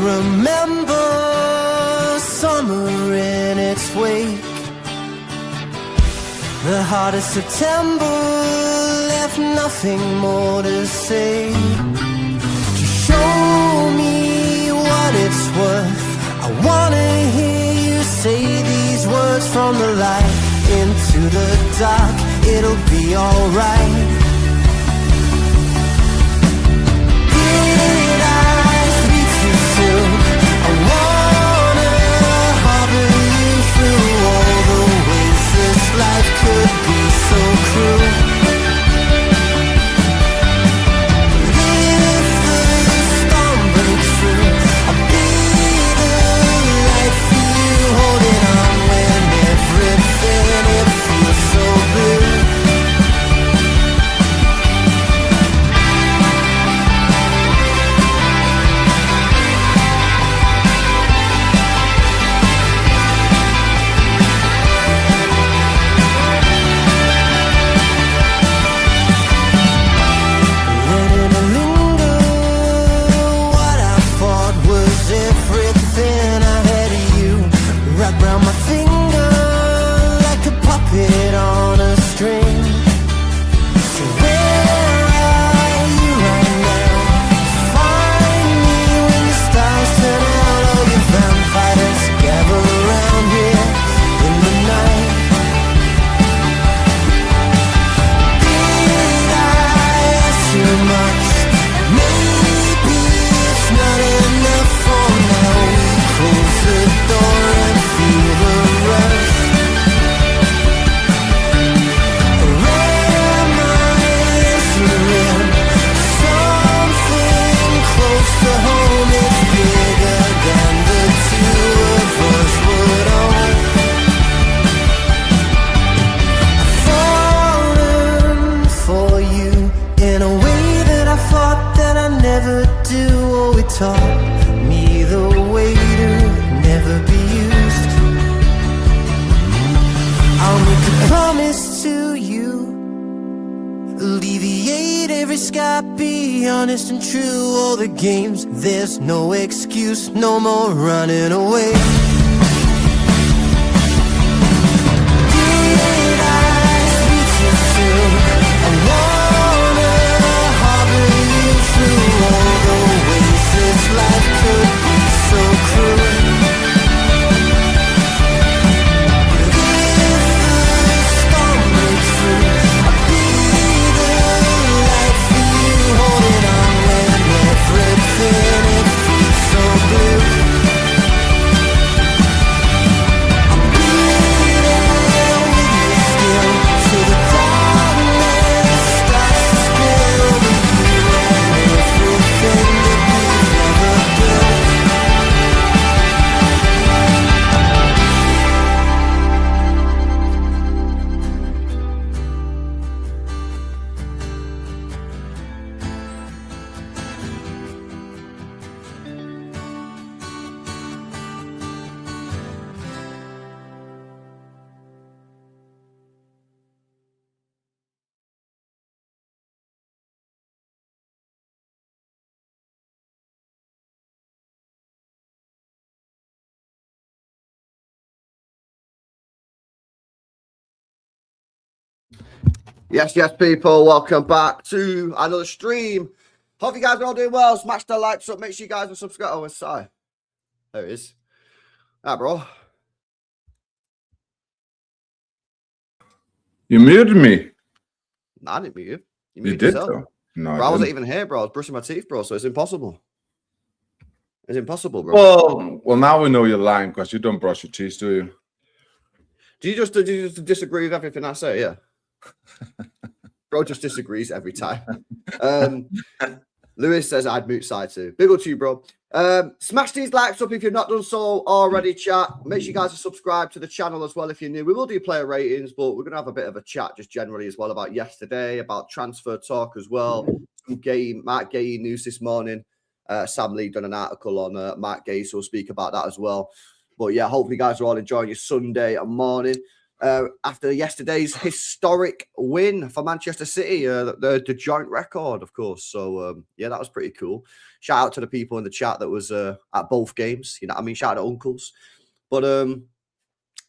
remember summer in its wake. The heart of September left nothing more to say. To show me what it's worth, I wanna hear you say these words. From the light into the dark, it'll be alright. Did I speak too soon? I wanna harbor you through all the ways this life could be so cruel. If the storm breaks through, I'll be the light for you, holding on when everything it feels so blue. Taught me the way to never be used. I'll make a promise to you, alleviate every sky, be honest and true. All the games, there's no excuse, no more running away. Did I speak too soon? I wanna harbor you through all the ways this life could be so cruel. If the storm breaks through, I'll be the light for you, holding on when everything it feels so blue. I'll be there with you still, till the darkness starts to spill over you and everything that we've ever built. Yes, people, welcome back to another stream. Hope you guys are all doing well. Smash the likes up. Make sure you guys are subscribed. Oh, it's Si. There it is. Ah, bro. You muted me. Nah, I didn't mute you. You did so. No, bro, I wasn't even here, bro. I was brushing my teeth, bro, so it's impossible. It's impossible, bro. Well, now we know you're lying because you don't brush your teeth, do you? Do you just disagree with everything I say? Yeah. Bro just disagrees every time. Lewis says I'd mute side too. Big up to you, bro. Smash these likes up if you've not done so already, chat. Make sure you guys are subscribed to the channel as well if you're new. We will do player ratings, but we're going to have a bit of a chat just generally as well about yesterday, about transfer talk as well. Some Mark Gay news this morning. Sam Lee done an article on Mark Gay, so we'll speak about that as well. But yeah, hopefully you guys are all enjoying your Sunday morning. after yesterday's historic win for Manchester City, the joint record, of course. So, yeah, that was pretty cool. Shout out to the people in the chat that was at both games. You know what I mean? Shout out to uncles. But,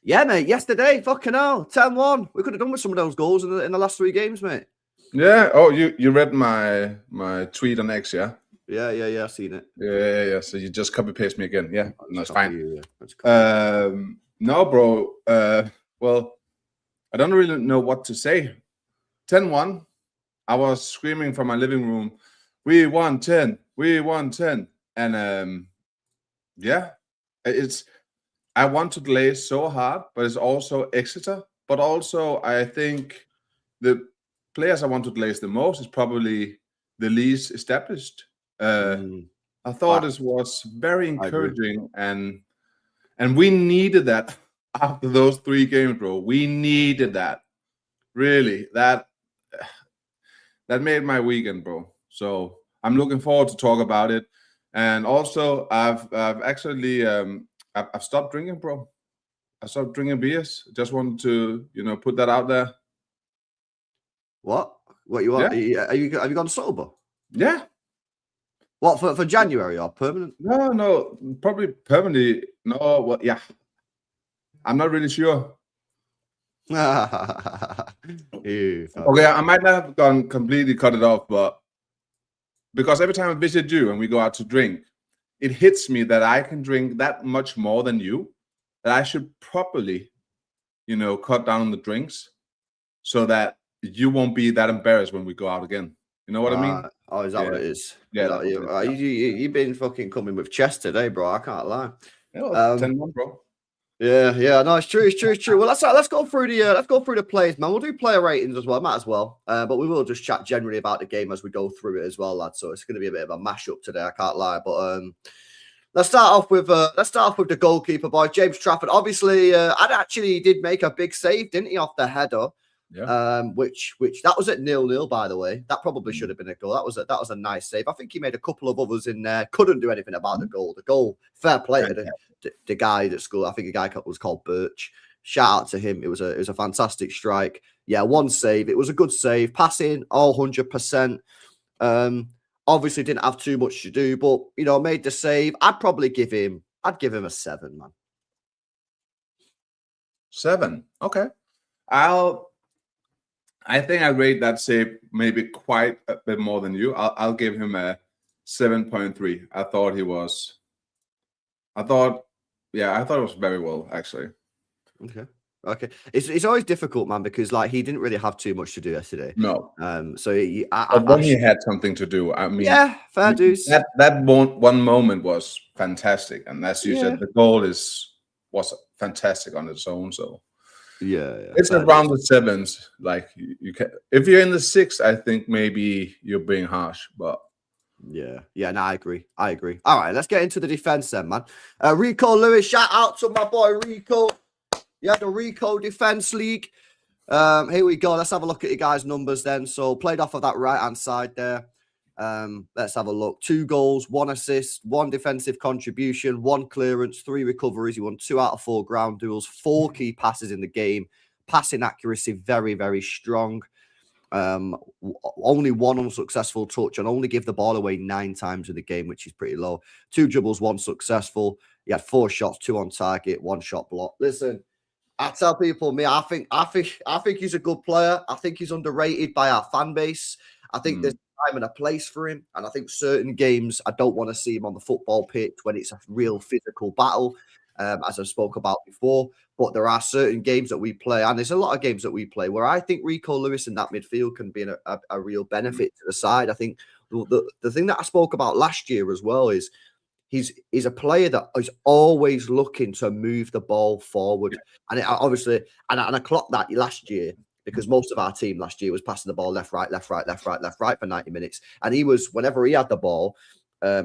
yeah, mate, yesterday, fucking hell, 10-1. We could have done with some of those goals in the last 3 games, mate. Yeah. Oh, you read my tweet on X, yeah? Yeah, I've seen it. Yeah. So you just copy paste me again. Yeah, that's fine. You, yeah. No, bro. Well, I don't really know what to say. 10-1. I was screaming from my living room, "We won 10. We won 10." And yeah, I want to glaze so hard, but it's also Exeter. But also, I think the players I want to glaze the most is probably the least established. I thought this was very encouraging, and we needed that after those 3 games, bro. We needed that. Really, that made my weekend, bro. So I'm looking forward to talk about it. And also, I've actually I've stopped drinking, bro. I stopped drinking beers. Just wanted to put that out there. What you want? Yeah. Have you gone sober? Yeah. What, for January or permanent? No, probably permanently. No, well, yeah. I'm not really sure. Okay, I might not have gone completely cut it off, but because every time I visit you and we go out to drink, it hits me that I can drink that much more than you, that I should properly, cut down on the drinks so that you won't be that embarrassed when we go out again. You know what I mean? Oh, is that what it is? Yeah. You've been fucking coming with chest today, bro. I can't lie. Yeah, 10-1, bro. Yeah. No, it's true. Well, let's go through the plays, man. We'll do player ratings as well. Might as well. But we will just chat generally about the game as we go through it as well, lads. So it's going to be a bit of a mashup today. I can't lie. But let's start off with the goalkeeper, boy, James Trafford. Obviously, actually did make a big save, didn't he, off the header? Yeah. Which that was at 0-0, by the way. That probably should have been a goal. That was a nice save. I think he made a couple of others in there. Couldn't do anything about the goal. The goal, fair play to the guy that scored. I think a guy was called Birch. Shout out to him. It was a fantastic strike. Yeah, one save. It was a good save. Passing all 100%. Obviously didn't have too much to do, but made the save. I'd give him a 7, man. 7. Okay. I think I rate that save maybe quite a bit more than you. I'll give him a 7.3. I thought it was very well, actually. Okay. It's always difficult, man, because he didn't really have too much to do yesterday. No. So when he had something to do, I mean, yeah, fair dues. That one moment was fantastic, and as you said, the goal was fantastic on its own. So. Yeah, it's around the 7s. Like you can, if you're in the 6, I think maybe you're being harsh, but yeah. No, I agree. All right, let's get into the defense then, man. Rico Lewis, shout out to my boy Rico. You had the Rico Defense League. Here we go. Let's have a look at you guys' numbers then. So played off of that right hand side there. Let's have a look. 2 goals, 1 assist, 1 defensive contribution, 1 clearance, 3 recoveries. He won 2 out of 4 ground duels, 4 key passes in the game. Passing accuracy, very, very strong. Only 1 unsuccessful touch and only give the ball away 9 times in the game, which is pretty low. 2 dribbles, 1 successful. He had 4 shots, 2 on target, 1 shot block. Listen, I tell people, I think he's a good player. I think he's underrated by our fan base. I think there's time and a place for him. And I think certain games, I don't want to see him on the football pitch when it's a real physical battle, as I spoke about before. But there are certain games that we play, and there's a lot of games that we play, where I think Rico Lewis in that midfield can be a real benefit to the side. I think the thing that I spoke about last year as well is he's a player that is always looking to move the ball forward. And I clocked that last year, because most of our team last year was passing the ball left, right for 90 minutes. And he was, whenever he had the ball,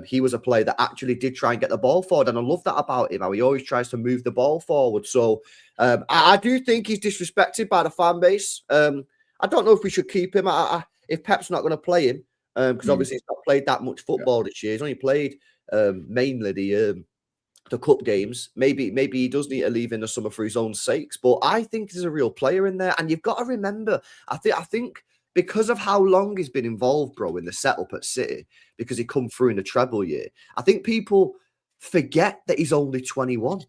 he was a player that actually did try and get the ball forward. And I love that about him, how he always tries to move the ball forward. So I do think he's disrespected by the fan base. I don't know if we should keep him. If Pep's not going to play him, because obviously he's not played that much football this year. He's only played mainly the the cup games. Maybe he does need to leave in the summer for his own sakes. But I think there's a real player in there, and you've got to remember. I think because of how long he's been involved, bro, in the setup at City, because he come through in the treble year. I think people forget that he's only 21,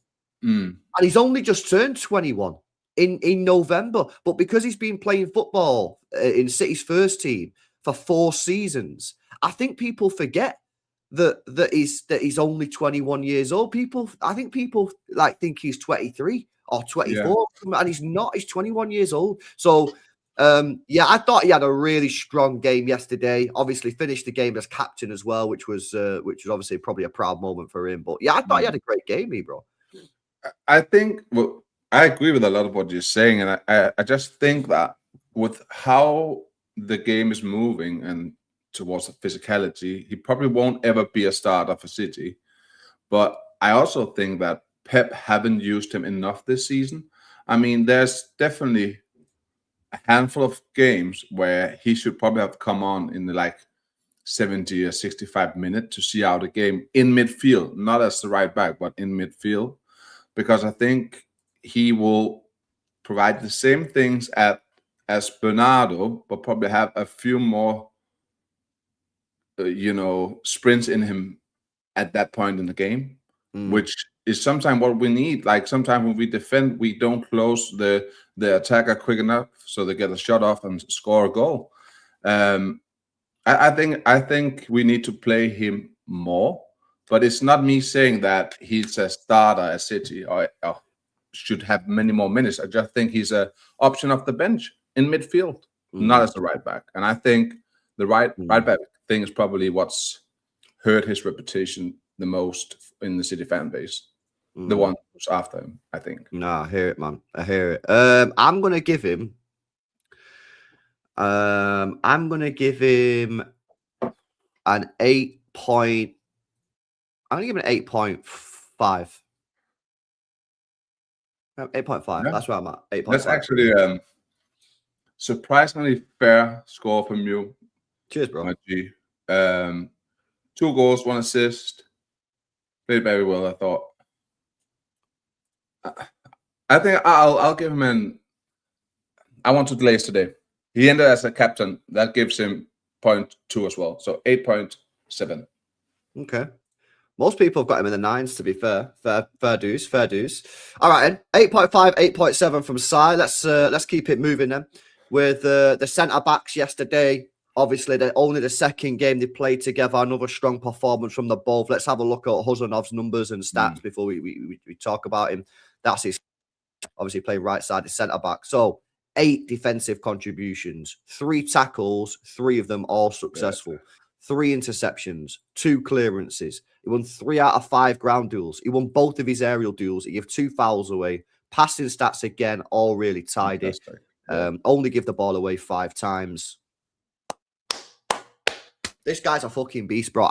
and he's only just turned 21 in November. But because he's been playing football in City's first team for 4 seasons, I think people forget that he's only 21 years old. I think people think he's 23 or 24, and he's not. He's 21 years old. So I thought he had a really strong game yesterday. Obviously finished the game as captain as well, which was obviously probably a proud moment for him. But yeah, I thought he had a great game, bro. I think I agree with a lot of what you're saying, and I just think that with how the game is moving and towards the physicality, he probably won't ever be a starter for City. But I also think that Pep haven't used him enough this season. I mean, there's definitely a handful of games where he should probably have come on in the 70 or 65 minutes to see out the game in midfield, not as the right back, but in midfield, because I think he will provide the same things as Bernardo, but probably have a few more sprints in him at that point in the game, which is sometimes what we need. Sometimes when we defend, we don't close the attacker quick enough so they get a shot off and score a goal. I think we need to play him more, but it's not me saying that he's a starter at City or should have many more minutes. I just think he's an option off the bench in midfield, not as the right back. And I think the right back thing is probably what's hurt his reputation the most in the City fan base. The one who's after him, I think. No, I hear it, man. I hear it. I'm gonna give him an 8 point. I'm gonna give him an 8.5. 8.5. Yeah. That's where I'm at. 8.5. That's actually surprisingly fair score from you. Cheers, bro. My G. 2 goals, 1 assist. Played very well, I thought. I think I'll give him I want to glaze today. He ended as a captain. That gives him 0.2 as well. So 8.7. Okay. Most people have got him in the 9s, to be fair. Fair dues. All right, then. 8.5, 8.7 from Sai. Let's keep it moving then. With the centre-backs yesterday, obviously, they're only the second game they played together. Another strong performance from the both. Let's have a look at Huzanov's numbers and stats before we talk about him. That's his, obviously, playing right side, the centre-back. So, 8 defensive contributions, 3 tackles, 3 of them all successful. 3 interceptions, 2 clearances. He won 3 out of 5 ground duels. He won both of his aerial duels. He gave 2 fouls away. Passing stats, again, all really tidy. Only give the ball away 5 times. This guy's a fucking beast, bro.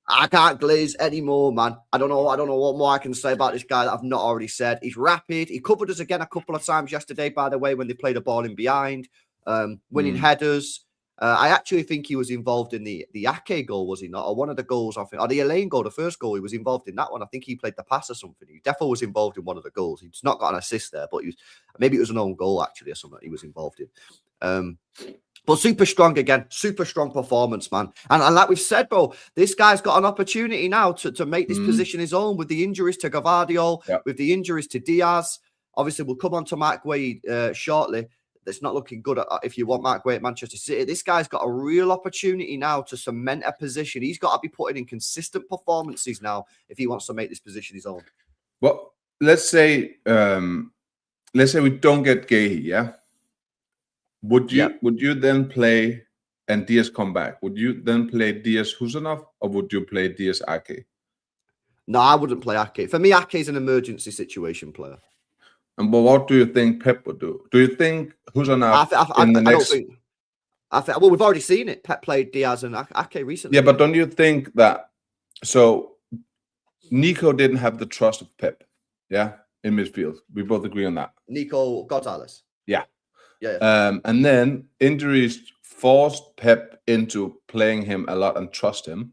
I can't glaze anymore, man. I don't know what more I can say about this guy that I've not already said. He's rapid. He covered us again a couple of times yesterday, by the way, when they played a ball in behind, winning headers. I actually think he was involved in the Ake goal, was he not? Or one of the goals, I think, or the Elaine goal, the first goal, he was involved in that one. I think he played the pass or something. He definitely was involved in one of the goals. He's not got an assist there, but maybe it was an own goal, actually, or something he was involved in. But super strong again, super strong performance, man. And like we've said, bro, this guy's got an opportunity now to make this position his own with the injuries to Gavardio, with the injuries to Diaz. Obviously, we'll come on to Mark Wade shortly. That's not looking good if you want Mark Wade at Manchester City. This guy's got a real opportunity now to cement a position. He's got to be putting in consistent performances now if he wants to make this position his own. Well, let's say we don't get Gahey, yeah? Would you then play and Diaz come back? Would you then play Diaz Huzanov or would you play Diaz Ake? No, I wouldn't play Ake. For me, Ake is an emergency situation player. And but what do you think Pep would do? Do you think Huzanov well, we've already seen it. Pep played Diaz and Ake recently. Yeah, but don't you think that Nico didn't have the trust of Pep, yeah, in midfield? We both agree on that. Nico Gonzalez. Yeah. Yeah. And then injuries forced Pep into playing him a lot and trust him.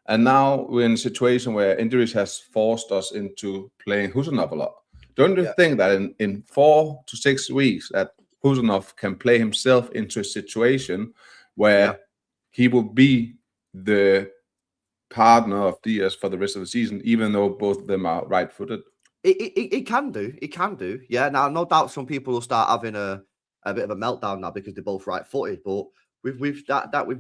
And now we're in a situation where injuries has forced us into playing Husanov a lot. Don't you think that in 4 to 6 weeks that Husanov can play himself into a situation where he will be the partner of Diaz for the rest of the season, even though both of them are right-footed? It can do. It can do. Yeah. Now, no doubt some people will start having a bit of a meltdown now because they're both right-footed, but we've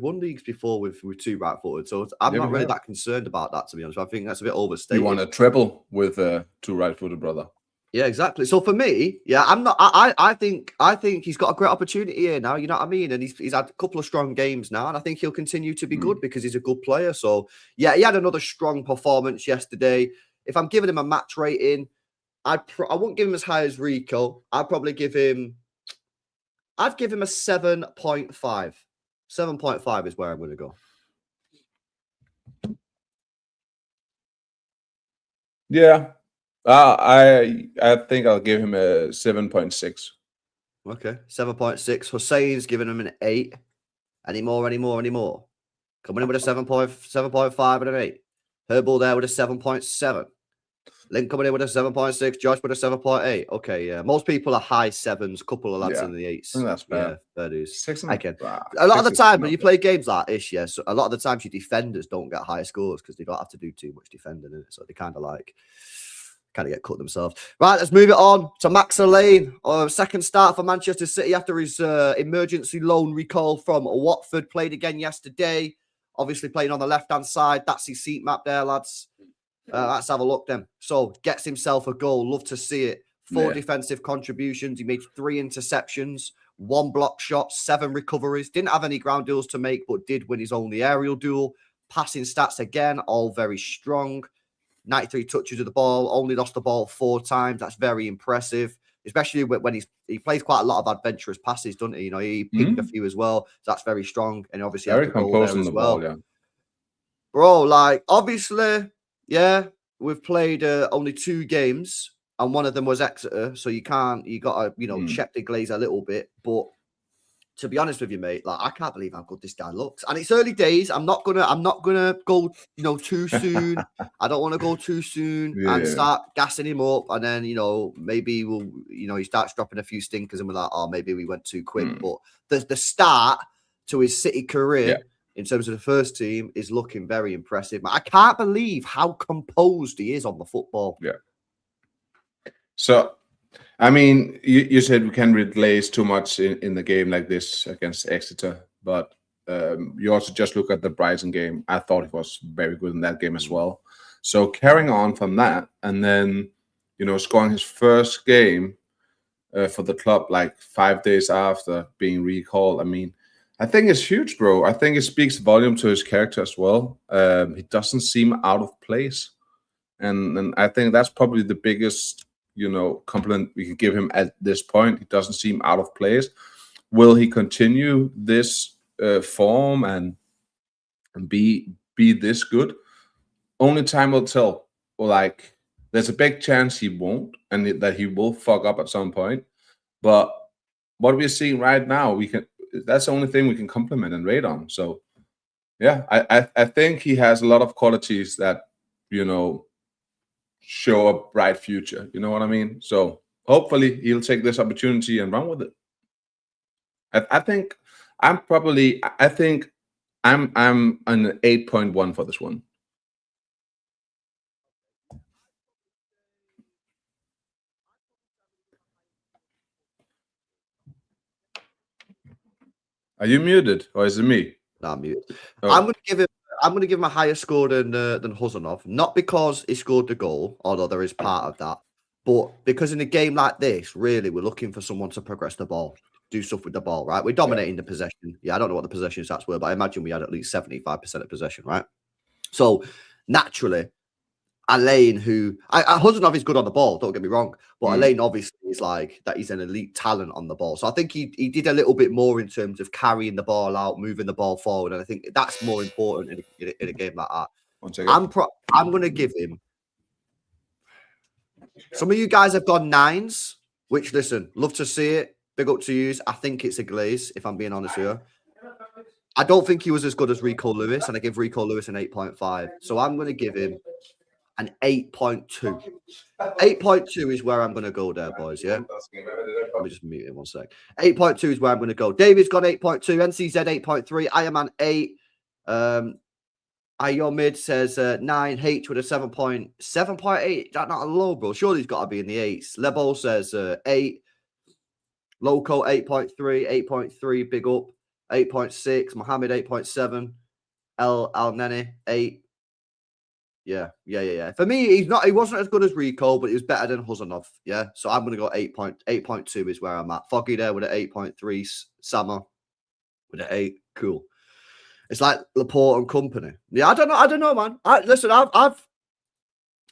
won leagues before with 2 right-footed, so I'm not really that concerned about that, to be honest. I think that's a bit overstated. You want a treble with 2 right-footed, brother? Yeah, exactly. So for me, I'm not. I think he's got a great opportunity here now. You know what I mean? And he's had a couple of strong games now, and I think he'll continue to be good because he's a good player. So yeah, he had another strong performance yesterday. If I'm giving him a match rating, I won't give him as high as Rico. I'd give him a 7.5. 7.5 is where I'm going to go. Yeah. I think I'll give him a 7.6. Okay, 7.6. Hussein's giving him an 8. Any more? Coming in with a 7.5 and an 8. Herbal there with a 7.7. Link coming in with a 7.6. Josh with a 7.8. Okay, yeah. Most people are high 7s. Couple of lads in the 8s. I think that's fair. Yeah, that is. 6 I can. A lot of the time when you play games like this, so a lot of the times your defenders don't get high scores because they don't have to do too much defending in it. So they kind of get cut themselves. Right, let's move it on to Max Alleyne. Second start for Manchester City after his emergency loan recall from Watford. Played again yesterday. Obviously playing on the left-hand side. That's his seat map there, lads. Let's have a look then. So gets himself a goal. Love to see it. 4 defensive contributions. He made 3 interceptions, 1 block shot, 7 recoveries. Didn't have any ground duels to make, but did win his only aerial duel. Passing stats again, all very strong. 93 touches of the ball, only lost the ball 4 times. That's very impressive, especially when he plays quite a lot of adventurous passes, doesn't he? You know, he pinged a few as well. So that's very strong. And obviously, very composed on the ball, yeah. Bro, like, obviously, we've played only 2 games, and one of them was Exeter. So you got to, check the glaze a little bit. But to be honest with you, mate, like, I can't believe how good this guy looks. And it's early days. I'm not gonna go, too soon. I don't want to go too soon and start gassing him up. And then, maybe he starts dropping a few stinkers and we're like, oh, maybe we went too quick. But the start to his City career in terms of the first team is looking very impressive. I can't believe how composed he is on the football. Yeah. So, I mean, you said we can't really glaze too much in the game like this against Exeter, but you also just look at the Brighton game. I thought he was very good in that game as well. So carrying on from that, and then scoring his first game for the club like 5 days after being recalled. I mean, I think it's huge, bro. I think it speaks volume to his character as well. He doesn't seem out of place, and I think that's probably the biggest compliment we can give him at this point. He doesn't seem out of place. Will he continue this form and be this good? Only time will tell. Like, there's a big chance he won't, and that he will fuck up at some point. But what we're seeing right now, that's the only thing we can compliment and rate on. So, yeah, I think he has a lot of qualities that show a bright future. You know what I mean? So hopefully he'll take this opportunity and run with it. I think I'm an 8.1 for this one. Are you muted or is it me? No, I'm muted. Oh. I'm going to give him a higher score than Husanov, not because he scored the goal, although there is part of that, but because in a game like this, really, we're looking for someone to progress the ball, do stuff with the ball, right? We're dominating the possession. Yeah, I don't know what the possession stats were, but I imagine we had at least 75% of possession, right? So naturally, Alleyne, Husanov is good on the ball, don't get me wrong, but Alleyne obviously is like that. He's an elite talent on the ball. So I think he did a little bit more in terms of carrying the ball out, moving the ball forward, and I think that's more important in a game like that. I'm going to give him. Some of you guys have gone 9s, which, listen, love to see it. Big up to you. I think it's a glaze, if I'm being honest here. I don't think he was as good as Rico Lewis, and I give Rico Lewis an 8.5. So I'm going to give him an 8.2. 8.2 is where I'm going to go there, boys. Yeah. Let me just mute it 1 sec. 8.2 is where I'm going to go. David's got 8.2. NCZ 8.3. Ironman 8. Ayomid says 9. H with a 7.8. That's not a low, bro. Surely he's got to be in the 8s. Lebo says 8. Loco 8.3. 8.3. Big up. 8.6. Mohammed 8.7. Al Nene 8. Yeah. For me, he wasn't as good as Rico, but he was better than Huzanov. Yeah. So I'm gonna go 8.2 is where I'm at. Foggy there with an 8.3. Sama with an 8. Cool. It's like Laporte and company. Yeah, I don't know, man. Listen, I've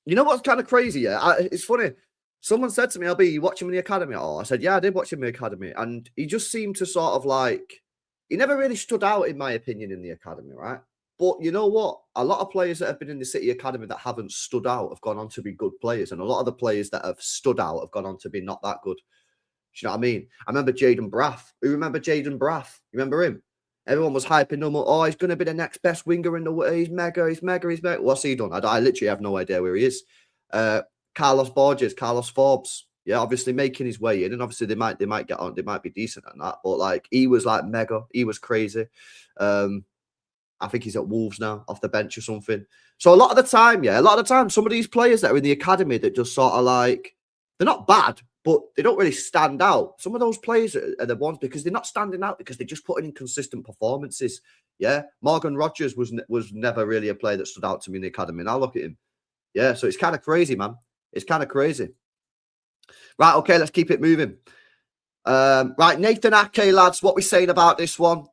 you know what's kind of crazy? Yeah, it's funny. Someone said to me, "LB, you watch him in the academy?" Oh, I said, "Yeah, I did watch him in the academy," and he just seemed to sort of like he never really stood out, in my opinion, in the academy, right? But you know what? A lot of players that have been in the City Academy that haven't stood out have gone on to be good players. And a lot of the players that have stood out have gone on to be not that good. Do you know what I mean? I remember Jaden Braff. Who remember Jaden Braff? You remember him? Everyone was hyping him up. Oh, he's going to be the next best winger in the world. He's mega. What's he done? I literally have no idea where he is. Carlos Borges, Carlos Forbes. Yeah, obviously making his way in. And obviously they might get on. They might be decent at that. But like, he was like mega. He was crazy. I think he's at Wolves now, off the bench or something. So a lot of the time, some of these players that are in the academy that just sort of like, they're not bad, but they don't really stand out. Some of those players are the ones because they're not standing out because they're just putting in consistent performances. Yeah, Morgan Rogers was never really a player that stood out to me in the academy. Now look at him. Yeah, so it's kind of crazy, man. It's kind of crazy. Right, okay, let's keep it moving. Right, Nathan Ake, lads, what we saying about this one?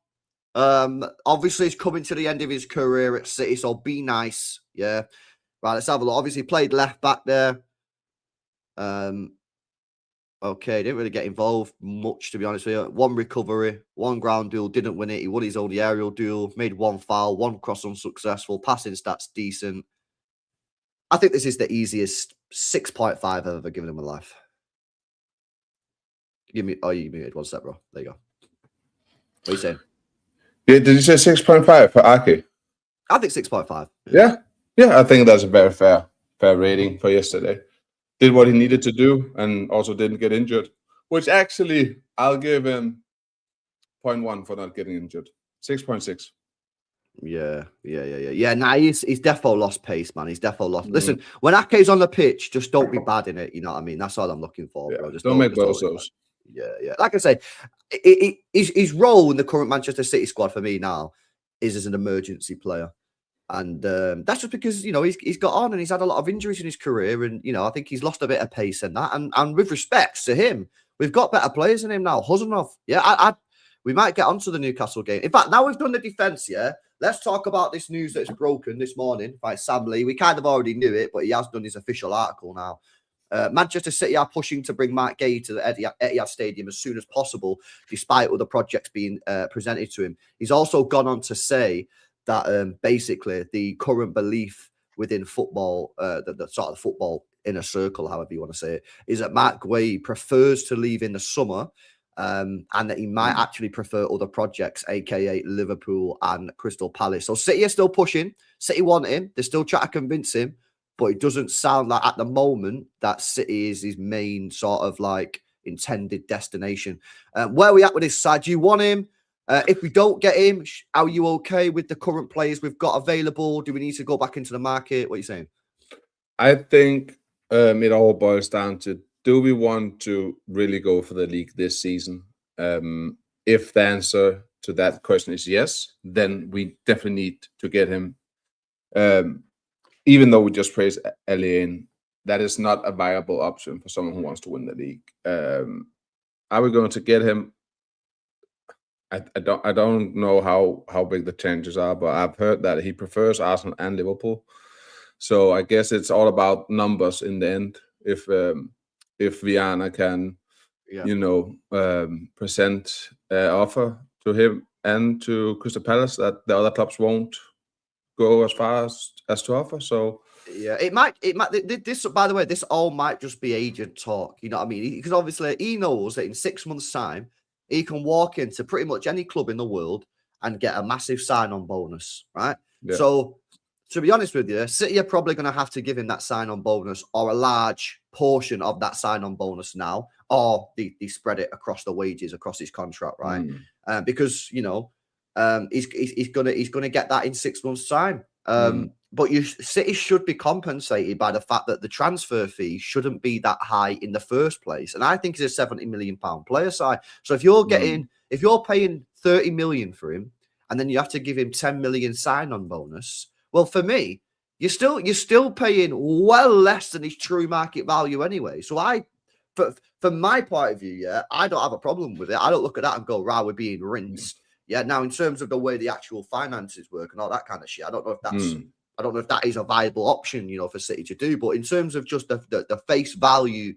Obviously he's coming to the end of his career at City, so be nice. Yeah. Right, let's have a look. Obviously played left back there. Okay, didn't really get involved much, to be honest with you. 1 recovery, 1 ground duel, didn't win it. He won his only aerial duel, made 1 foul, 1 cross unsuccessful, passing stats decent. I think this is the easiest 6.5 I've ever given him in life. You muted 1 sec, bro. There you go. What are you saying? Yeah, did you say 6.5 for Aki? I think 6.5. Yeah, I think that's a very fair rating for yesterday. Did what he needed to do and also didn't get injured, which actually I'll give him 0.1 for not getting injured. 6.6. Yeah. Nah, he's defo lost pace, man. He's defo lost. Listen, when Ake's on the pitch, just don't be bad in it. You know what I mean? That's all I'm looking for, bro. Just don't make those. Yeah. Like I say, his role in the current Manchester City squad for me now is as an emergency player. And that's just because, you know, he's got on and he's had a lot of injuries in his career. And, you know, I think he's lost a bit of pace in that. And with respects to him, we've got better players than him now. Huzanov. Yeah, we might get onto the Newcastle game. In fact, now we've done the defence, let's talk about this news that's broken this morning by Sam Lee. We kind of already knew it, but he has done his official article now. Manchester City are pushing to bring Mark Gay to the Etihad Stadium as soon as possible, despite other projects being presented to him. He's also gone on to say that basically the current belief within football, the sort of football inner circle, however you want to say it, is that Mark Gay prefers to leave in the summer and that he might actually prefer other projects, aka Liverpool and Crystal Palace. So City are still pushing. City want him. They're still trying to convince him. But it doesn't sound like at the moment that City is his main sort of like intended destination. Where are we at with this side? Do you want him? If we don't get him, are you okay with the current players we've got available? Do we need to go back into the market? What are you saying? I think it all boils down to, do we want to really go for the league this season? If the answer to that question is yes, then we definitely need to get him. Even though we just praised Alien, that is not a viable option for someone who wants to win the league. Are we going to get him? I don't know how big the chances are, but I've heard that he prefers Arsenal and Liverpool. So I guess it's all about numbers in the end. If Viana can, present an offer to him and to Crystal Palace that the other clubs won't go as far as to offer. So yeah, it might this, by the way, this all might just be agent talk, you know what I mean? Because obviously he knows that in 6 months' time he can walk into pretty much any club in the world and get a massive sign-on bonus, right? Yeah. So, to be honest with you, City are probably going to have to give him that sign-on bonus or a large portion of that sign-on bonus now, or they spread it across the wages, across his contract, right? Because, you know, he's gonna get that in 6 months' time. But City should be compensated by the fact that the transfer fee shouldn't be that high in the first place. And I think he's a £70 million player side. So if you're paying 30 million for him, and then you have to give him 10 million sign-on bonus, well, for me, you're still paying well less than his true market value anyway. So from my point of view, yeah, I don't have a problem with it. I don't look at that and go, right, we're being rinsed. Yeah. Now, in terms of the way the actual finances work and all that kind of shit, I don't know if that is a viable option, you know, for City to do. But in terms of just the face value,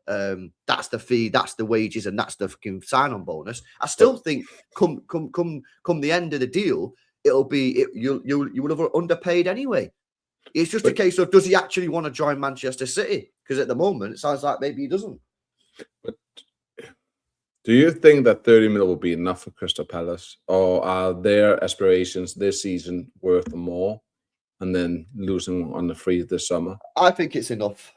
that's the fee, that's the wages, and that's the fucking sign-on bonus. I still think come the end of the deal, you would have underpaid anyway. It's just a case of, does he actually want to join Manchester City? Because at the moment, it sounds like maybe he doesn't. But do you think that 30 mil will be enough for Crystal Palace, or are their aspirations this season worth more, and then losing on the free this summer? I think it's enough.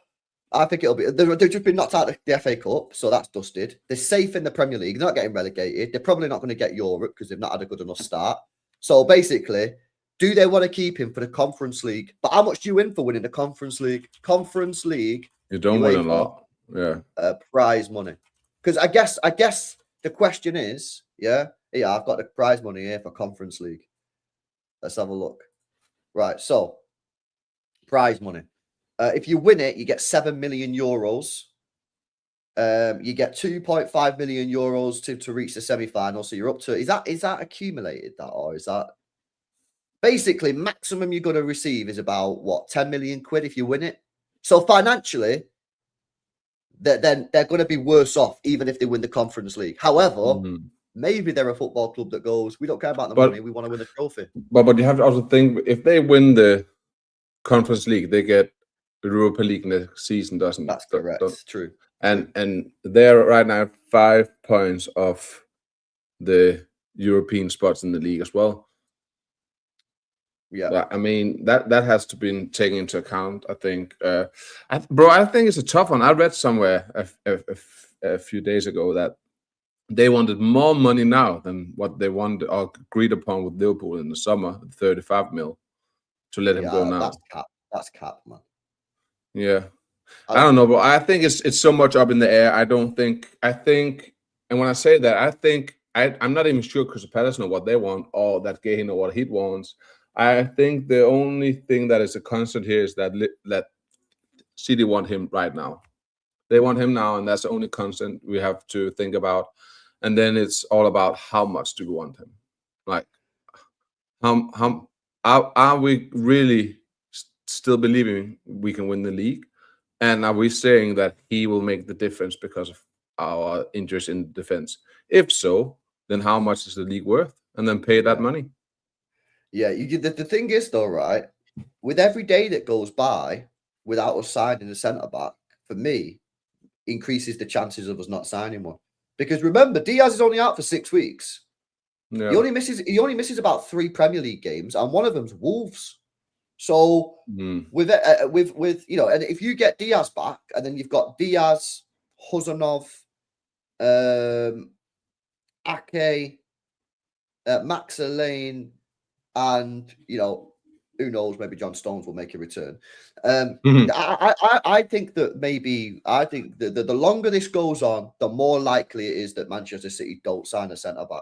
I think it'll be. They've just been knocked out of the FA Cup, so that's dusted. They're safe in the Premier League. They're not getting relegated. They're probably not going to get Europe because they've not had a good enough start. So basically, do they want to keep him for the Conference League? But how much do you win for winning the Conference League? Conference League. You don't win a lot. Yeah. Prize money. Because I guess the question is, yeah, I've got the prize money here for Conference League. Let's have a look. Right, so prize money. If you win it, you get 7 million euros. You get 2.5 million euros to reach the semi-final. So you're up to, is that accumulated, that, or is that basically maximum you're going to receive is about what, 10 million quid if you win it? So financially, they're going to be worse off even if they win the Conference League. However, maybe they're a football club that goes, we don't care about the money, we want to win a trophy. But you have to also think, if they win the Conference League, they get the Europa League next season, doesn't it? That's correct. True. And they're right now 5 points off the European spots in the league as well. Yeah, but, I mean that has to be taken into account. I think, I think it's a tough one. I read somewhere a few days ago that they wanted more money now than what they wanted or agreed upon with Liverpool in the summer, 35 mil, to let him go now. That's cap, man. Yeah. I don't know, but I think it's so much up in the air. I think, and when I say that, I think I'm not even sure Crystal Palace know what they want, or that Gay know what he wants. I think the only thing that is a constant here is that City want him right now. They want him now, and that's the only constant we have to think about. And then it's all about how much do we want him? Like, how are we really still believing we can win the league? And are we saying that he will make the difference because of our interest in defense? If so, then how much is the league worth? And then pay that money. Yeah, the thing is, though, right, with every day that goes by without us signing a centre-back, for me, increases the chances of us not signing one. Because remember, Diaz is only out for 6 weeks. Yeah. He only misses about 3 Premier League games, and one of them's Wolves. So with you know, and if you get Diaz back, and then you've got Diaz, Huzanov, Ake, Max Elaine, and you know, who knows, maybe John Stones will make a return. I think that the longer this goes on, the more likely it is that Manchester City don't sign a centre back.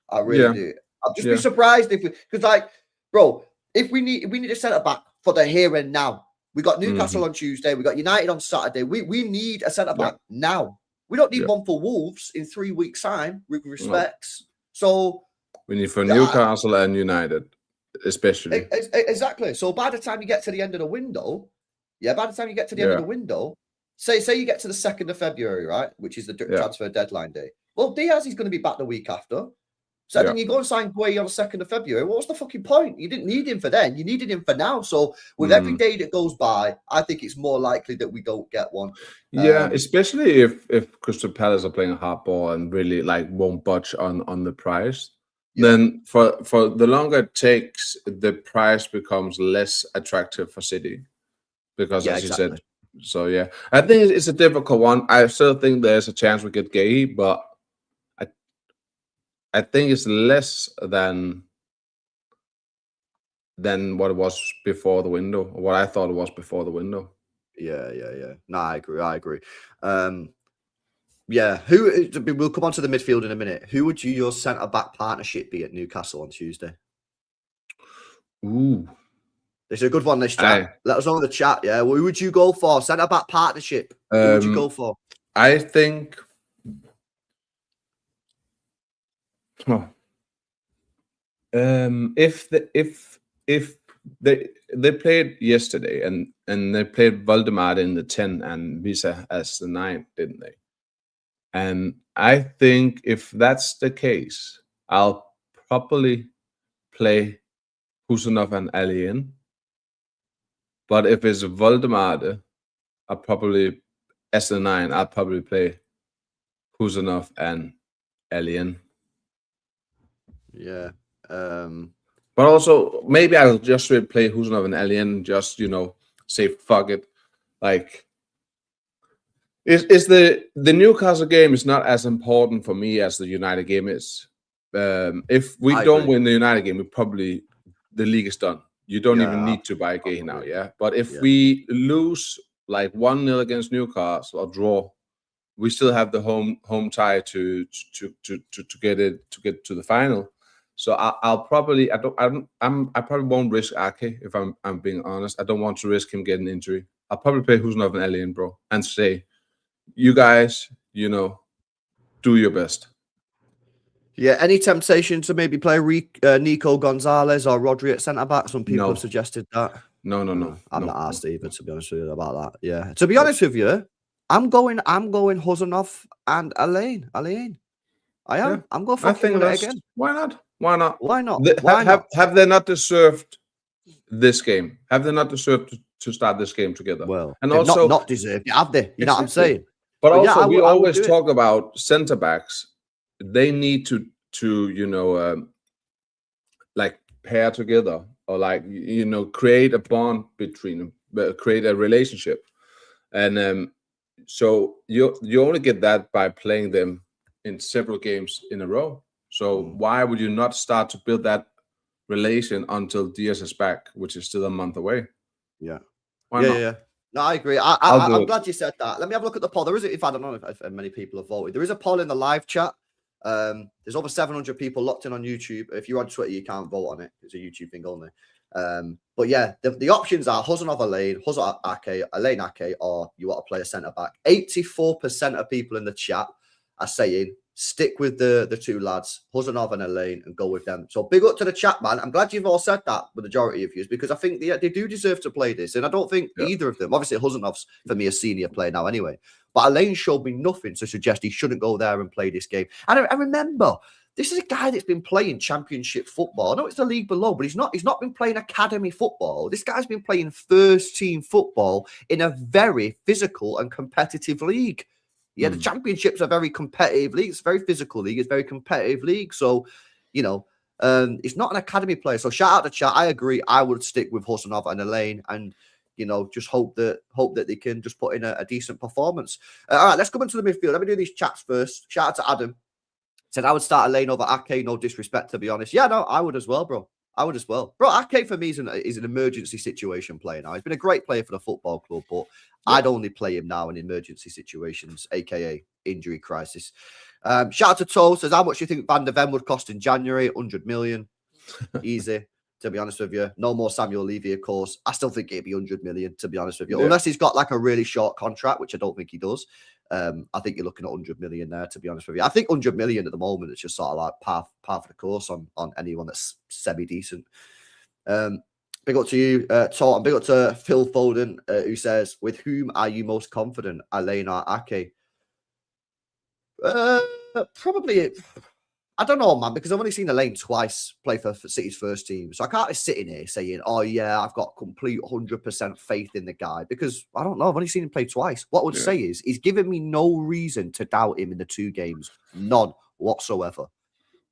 I really do. I'll just be surprised because, like, bro, if we need a centre back for the here and now. We got Newcastle on Tuesday. We got United on Saturday. We need a centre back now. We don't need one for Wolves in 3 weeks' time. With respects, so we need for Newcastle and United. Especially exactly. So by the time you get to the end of the window, end of the window, say you get to the 2nd of February, right, which is the transfer deadline day. Well, Diaz is going to be back the week after. So then you go and sign Gueye on the 2nd of February. What was the fucking point? You didn't need him for then. You needed him for now. So with every day that goes by, I think it's more likely that we don't get one. Yeah, especially if Crystal Palace are playing a hard ball and really like won't budge on the price. then for the longer it takes, the price becomes less attractive for City because, as you said. So yeah, I think it's a difficult one. I still think there's a chance we get Gay, but I think it's less than what it was before the window, or what I thought it was before the window. Yeah. No, I agree. Yeah, we'll come on to the midfield in a minute. Who would your centre back partnership be at Newcastle on Tuesday? Ooh, this is a good one. This chat. Let us know in the chat. Yeah, who would you go for? Centre back partnership. Who would you go for? I think. If they played yesterday and they played Voldemort in the 10 and Visa as the 9, didn't they? And I think if that's the case, I'll probably play Husanov and Alien. But if it's Voldemort, I'll probably, as the 9, I'll probably play Husanov and Alien. Yeah. But also, maybe I'll just play Husanov and Alien, just, say fuck it. Like, is the Newcastle game is not as important for me as the United game is. If we don't win the United game, the league is done. You don't even need to buy Gay now, yeah? But if we lose like 1-0 against Newcastle or draw, we still have the home tie to get to the final. So I'll probably I probably won't risk Ake if I'm being honest. I don't want to risk him getting injury. I'll probably play Husanov and Alien, bro, and say, you guys, do your best. Yeah, any temptation to maybe play Nico Gonzalez or Rodri at centre back? Some people have suggested that. No. I'm not asked either, to be honest with you, about that. Yeah, to be honest with you, I'm going Husanov and Alain. I am. Yeah. I'm going for it again. Why not? Why not? Why not? Have they not deserved this game? Have they not deserved to start this game together? Well, and also not deserved it, have they? You know what I'm saying? But also, we always talk about centre backs. They need to like pair together, or like create a bond between them, create a relationship, and so you only get that by playing them in several games in a row. So why would you not start to build that relation until Diaz is back, which is still a month away? Yeah. Why not? Yeah. No, I agree. I'm glad you said that. Let me have a look at the poll. There is, if I don't know if many people have voted, there is a poll in the live chat. There's over 700 people locked in on YouTube. If you're on Twitter, you can't vote on it. It's a YouTube thing only. But yeah, the options are Husanov Alain, Husanov Ake, Alain Ake, or you want to play a centre back. 84% of people in the chat are saying stick with the two lads, Husanov and Alain, and go with them. So big up to the chat, man. I'm glad you've all said that, the majority of you, because I think they do deserve to play this. And I don't think either of them, obviously Husanov's for me a senior player now anyway, but Alain showed me nothing to suggest he shouldn't go there and play this game. And I remember, this is a guy that's been playing championship football. I know it's the league below, but he's not been playing academy football. This guy's been playing first team football in a very physical and competitive league. Yeah, the championships are very competitive league. It's a very physical league. It's a very competitive league. So, it's not an academy player. So shout out to chat. I agree. I would stick with Husanov and Alain, and just hope that they can just put in a decent performance. All right, let's come into the midfield. Let me do these chats first. Shout out to Adam. Said I would start Alain over Ake. No disrespect, to be honest. Yeah, no, I would as well, bro. I would as well. Bro, Ake for me is an emergency situation player now. He's been a great player for the football club, but I'd only play him now in emergency situations, aka injury crisis. Shout out to Toe. Says, how much do you think Van der Ven would cost in January? 100 million. Easy, to be honest with you. No more Samuel Levy, of course. I still think it'd be 100 million, to be honest with you. Yeah. Unless he's got like a really short contract, which I don't think he does. I think you're looking at 100 million there, to be honest with you. I think 100 million at the moment is just sort of like par for the course on anyone that's semi-decent. Big up to you, Tom, and big up to Phil Foden, who says, with whom are you most confident, Alain or Ake? Probably, I don't know, man, because I've only seen Alain twice play for City's first team. So I can't be sitting here saying, oh, yeah, I've got complete 100% faith in the guy, because I don't know. I've only seen him play twice. What I would say is he's given me no reason to doubt him in the 2 games. None whatsoever.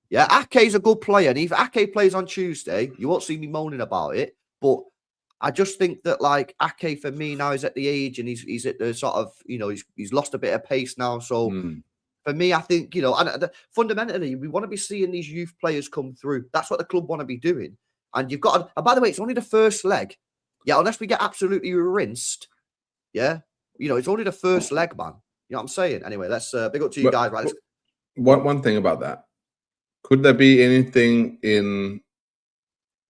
Yeah, Ake's a good player, and if Ake plays on Tuesday, you won't see me moaning about it. But I just think that like Ake for me now is at the age, and he's at the sort of he's lost a bit of pace now. So for me, I think and fundamentally we want to be seeing these youth players come through. That's what the club want to be doing. And you've got. And by the way, it's only the first leg. Yeah, unless we get absolutely rinsed. Yeah, it's only the first leg, man. You know what I'm saying? Anyway, let's big up to you guys. Right. One thing about that. Could there be anything in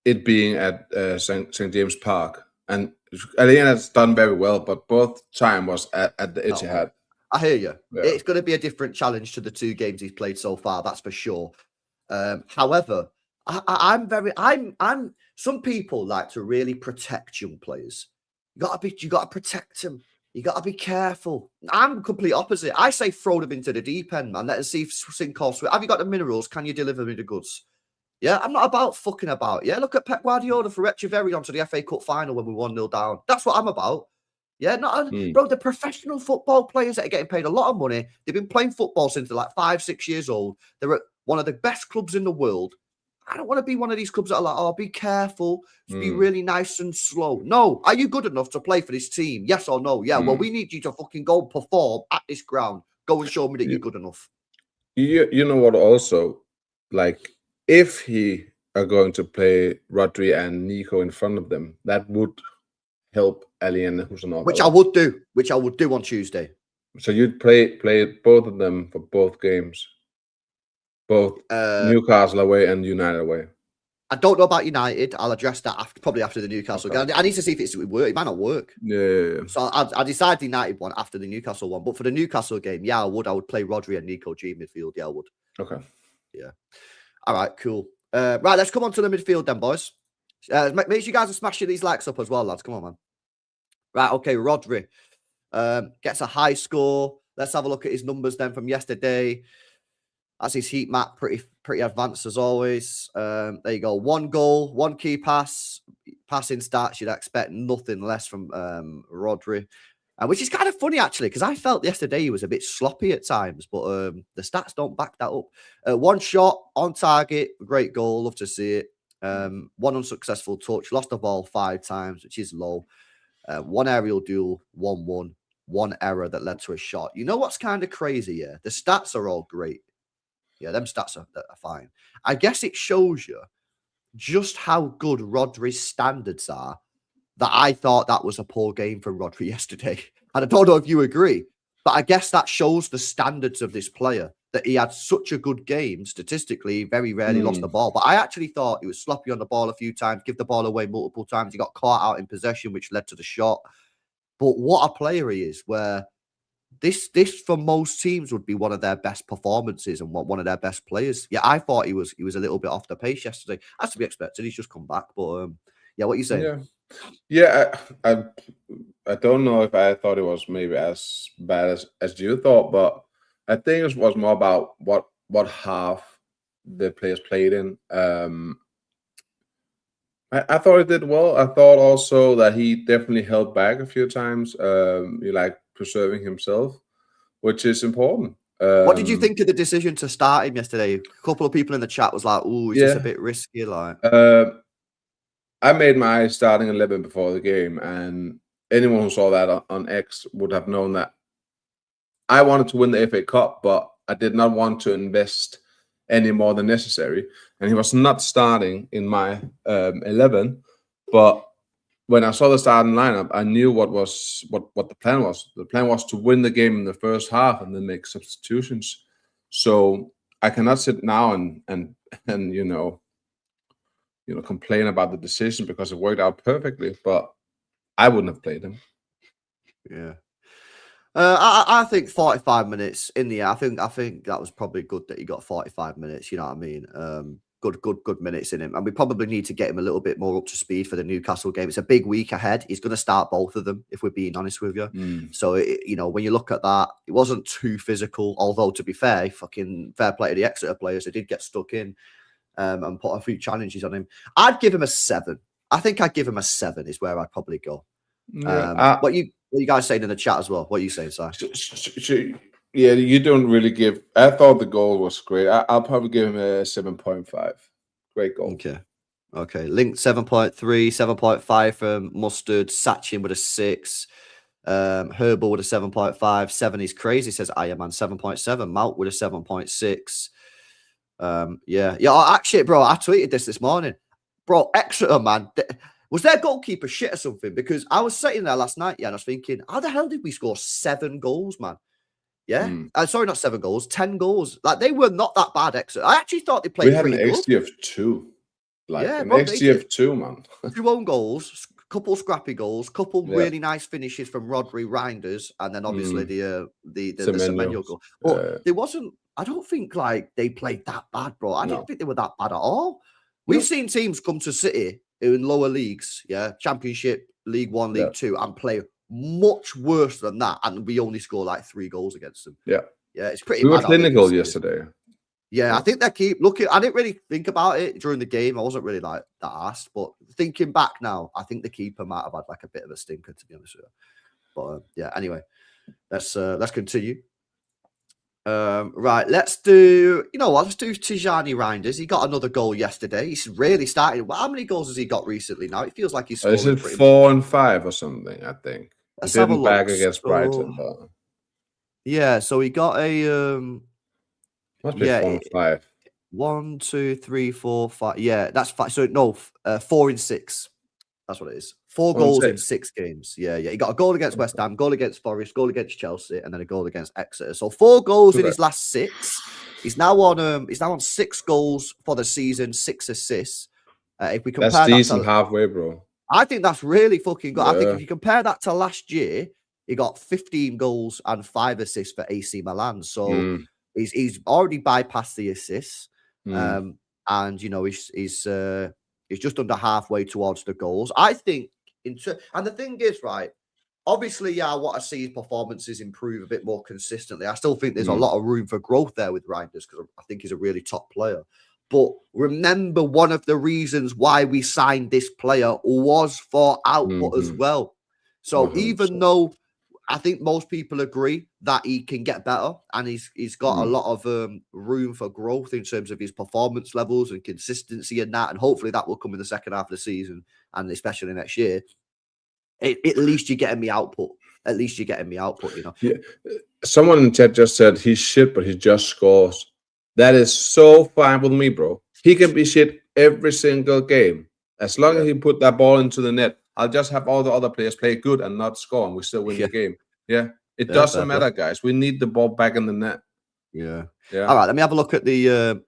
it being at St. James Park? And Alien has done very well, but both time was at the Etihad. I hear you. Yeah. It's going to be a different challenge to the 2 games he's played so far. That's for sure. However, I'm. Some people like to really protect young players. You got to protect them. You got to be careful. I'm complete opposite. I say throw them into the deep end, man. Let us see if sink or swim. Have you got the minerals? Can you deliver me the goods? Yeah, I'm not about fucking about. Yeah, look at Pep Guardiola for Echeverri onto the FA Cup final when we 1-0 down. That's what I'm about. Yeah, bro, the professional football players that are getting paid a lot of money. They've been playing football since they're like 5-6 years old. They're at one of the best clubs in the world. I don't want to be one of these clubs that are like, oh, be careful, be really nice and slow. No, are you good enough to play for this team? Yes or no? Yeah, well, we need you to fucking go and perform at this ground. Go and show me that you're good enough. You know what also, like, if he are going to play Rodri and Nico in front of them, that would help Alien, who's another. Which I would do on Tuesday. So you'd play both of them for both games? Both Newcastle away and United away. I don't know about United. I'll address that probably after the Newcastle game. I need to see if it works. It might not work. Yeah. So I decide the United one after the Newcastle one. But for the Newcastle game, yeah, I would play Rodri and Nico G midfield. Yeah, I would. Okay. Yeah. All right, cool. Right, let's come on to the midfield then, boys. Make sure you guys are smashing these likes up as well, lads. Come on, man. Right, okay, Rodri gets a high score. Let's have a look at his numbers then from yesterday. That's his heat map, pretty advanced as always. There you go. 1 goal, 1 key pass. Passing stats, you'd expect nothing less from Rodri. Which is kind of funny, actually, because I felt yesterday he was a bit sloppy at times, but the stats don't back that up. 1 shot, on target, great goal, love to see it. 1 unsuccessful touch, lost the ball 5 times, which is low. 1 aerial duel, 1-1. 1 error that led to a shot. You know what's kind of crazy, yeah? The stats are all great. Yeah, them stats are fine. I guess it shows you just how good Rodri's standards are that I thought that was a poor game for Rodri yesterday. And I don't know if you agree, but I guess that shows the standards of this player, that he had such a good game. Statistically, very rarely lost the ball. But I actually thought he was sloppy on the ball a few times, give the ball away multiple times. He got caught out in possession, which led to the shot. But what a player he is, where this for most teams would be one of their best performances and one of their best players. Yeah, I thought he was a little bit off the pace yesterday. As to be expected, he's just come back. But yeah, what you saying? Yeah, I don't know if I thought it was maybe as bad as you thought, but I think it was more about what half the players played in. I thought he did well. I thought also that he definitely held back a few times. Like preserving himself, which is important. What did you think of the decision to start him yesterday? A couple of people in the chat was like, "Oh, is this a bit risky?" Like, I made my starting 11 before the game, and anyone who saw that on X would have known that I wanted to win the FA Cup, but I did not want to invest any more than necessary. And he was not starting in my 11, but when I saw the starting lineup, I knew what the plan was. The plan was to win the game in the first half and then make substitutions. So I cannot sit now and complain about the decision because it worked out perfectly. But I wouldn't have played him. Yeah. I think 45 minutes in the air. I think that was probably good that he got 45 minutes. You know what I mean? Good minutes in him, and we probably need to get him a little bit more up to speed for the Newcastle game. It's a big week ahead. He's going to start both of them, if we're being honest with you. So when you look at that, it wasn't too physical. Although to be fair, fucking fair play to the Exeter players, they did get stuck in and put a few challenges on him. I'd give him a 7. I think I'd give him a 7 is where I'd probably go. What you guys saying in the chat as well? What are you saying, Si? Yeah, you don't really give. I thought the goal was great. I'll probably give him a 7.5. Great goal. Okay. Link 7.3, 7.5 from Mustard. Sachin with a 6. Herbal with a 7.5. 7 is crazy, says Iron Man. 7.7. Mount with a 7.6. Actually, bro, I tweeted this morning. Bro, Exeter, man. Was their goalkeeper shit or something? Because I was sitting there last night, and I was thinking, how the hell did we score 7 goals, man? Yeah. Sorry, not 7 goals, 10 goals. Like, they were not that bad, Exeter. I actually thought they played pretty good. We had an XG of 2. An bro, XG of 2, man. 2 own goals, couple scrappy goals, couple really nice finishes from Rodri, Reinders, and then obviously the Semenyo goal. But there wasn't. I don't think like they played that bad, bro. I didn't think they were that bad at all. We've seen teams come to City in lower leagues, Championship, League 1, League 2, and play much worse than that, and we only score like 3 goals against them. Yeah, it's pretty. We were clinical yesterday. Yeah, I think they keep looking. I didn't really think about it during the game. I wasn't really like that asked, but thinking back now, I think the keeper might have had like a bit of a stinker, to be honest with you. But anyway, let's continue. Right, let's do. You know what? Let's do Tijani Reinders. He got another goal yesterday. He's really started. Well, how many goals has he got recently? Now it feels like he's. Is it 4 and 5 or something? I think. Let's have a look. Back against Brighton. But... Yeah, so he got a. Must be 4 and 5. 1, 2, 3, 4, 5. Yeah, that's 5. So no, 4 in 6. That's what it is. 4 goals in 6 games. Yeah. He got a goal against West Ham, goal against Forest, goal against Chelsea, and then a goal against Exeter. So 4 goals in his last 6. He's now on 6 goals for the season, 6 assists. If we compare that's decent halfway, bro. I think that's really fucking good. Yeah. I think if you compare that to last year, he got 15 goals and 5 assists for AC Milan. So he's already bypassed the assists. And you know, he's just under halfway towards the goals. I think and the thing is, right, obviously, I want to see his performances improve a bit more consistently. I still think there's a lot of room for growth there with Reinders because I think he's a really top player. But remember, one of the reasons why we signed this player was for output as well. So even though I think most people agree that he can get better and he's got a lot of room for growth in terms of his performance levels and consistency and that. And hopefully that will come in the second half of the season and especially next year. At least you're getting me output. At least you're getting me output, you know. Yeah. Someone in the chat just said he's shit, but he just scores. That is so fine with me, bro. He can be shit every single game. As long as he put that ball into the net, I'll just have all the other players play good and not score, and we still win the game. Yeah, it doesn't matter, guys. We need the ball back in the net. Yeah. All right. Let me have a look at the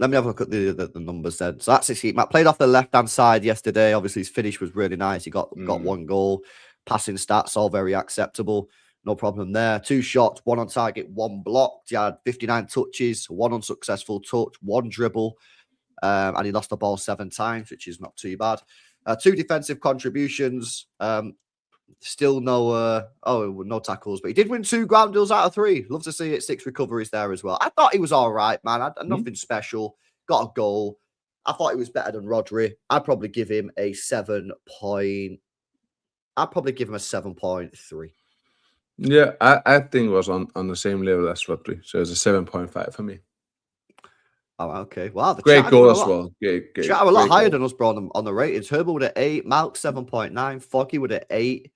numbers then. So that's his heat map. Played off the left hand side yesterday. Obviously, his finish was really nice. He got 1 goal. Passing stats all very acceptable. No problem there. 2 shots, 1 on target, 1 blocked. He had 59 touches, 1 unsuccessful touch, 1 dribble, and he lost the ball 7 times, which is not too bad. 2 defensive contributions. Still no tackles, but he did win 2 ground duels out of 3. Love to see it. 6 recoveries there as well. I thought he was all right, man. Nothing special. Got a goal. I thought he was better than Rodri. I'd probably give him a 7.3. Yeah, I think it was on the same level as Rodri. So it's a 7.5 for me. Oh, okay. Wow. The great goal as well. Great, chat a lot higher than us, bro, on the ratings. Herbal with an 8, Malk 7.9, Foggy with an 8,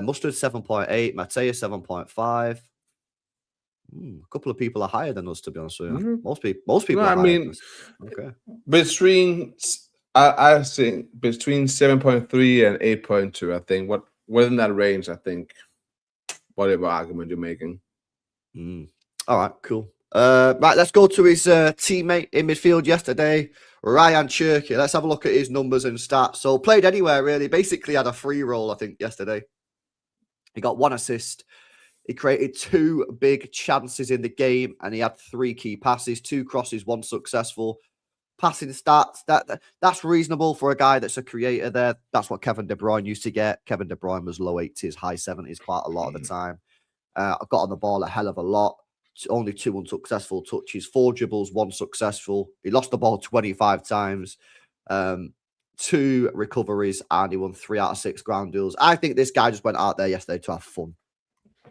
Mustard 7.8, Mateo 7.5. A couple of people are higher than us, to be honest with you. Most people. I mean, okay. I think between 7.3 and 8.2. I think within that range. I think whatever argument you're making. All right, cool. Right, let's go to his teammate in midfield yesterday, Ryan Cherky. Let's have a look at his numbers and stats. So played anywhere really. Basically had a free roll, I think, yesterday. He got 1 assist. He created 2 big chances in the game, and he had 3 key passes, 2 crosses, 1 successful. Passing stats, that's reasonable for a guy that's a creator there. That's what Kevin De Bruyne used to get. Kevin De Bruyne was low 80s, high 70s quite a lot of the time. I've got on the ball a hell of a lot. Only 2 unsuccessful touches, 4 dribbles, 1 successful. He lost the ball 25 times, 2 recoveries, and he won 3 out of 6 ground duels. I think this guy just went out there yesterday to have fun.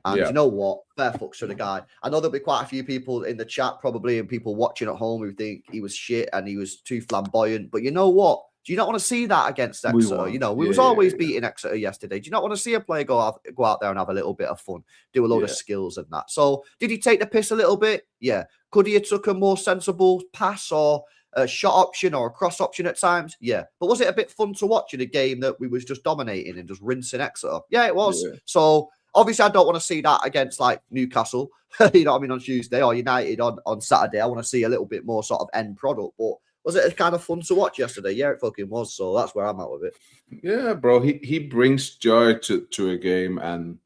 And you know what? Fair fucks to the guy. I know there'll be quite a few people in the chat probably and people watching at home who think he was shit and he was too flamboyant. But you know what? Do you not want to see that against Exeter? We was always beating Exeter yesterday. Do you not want to see a player go out there and have a little bit of fun, do a load of skills and that? So did he take the piss a little bit? Yeah. Could he have took a more sensible pass or a shot option or a cross option at times? Yeah. But was it a bit fun to watch in a game that we was just dominating and just rinsing Exeter? Yeah, it was. Yeah. So obviously I don't want to see that against like Newcastle, you know what I mean, on Tuesday or United on Saturday. I want to see a little bit more sort of end product. But was it kind of fun to watch yesterday? Yeah, it fucking was. So that's where I'm at with it. Yeah, bro. He brings joy to a game, and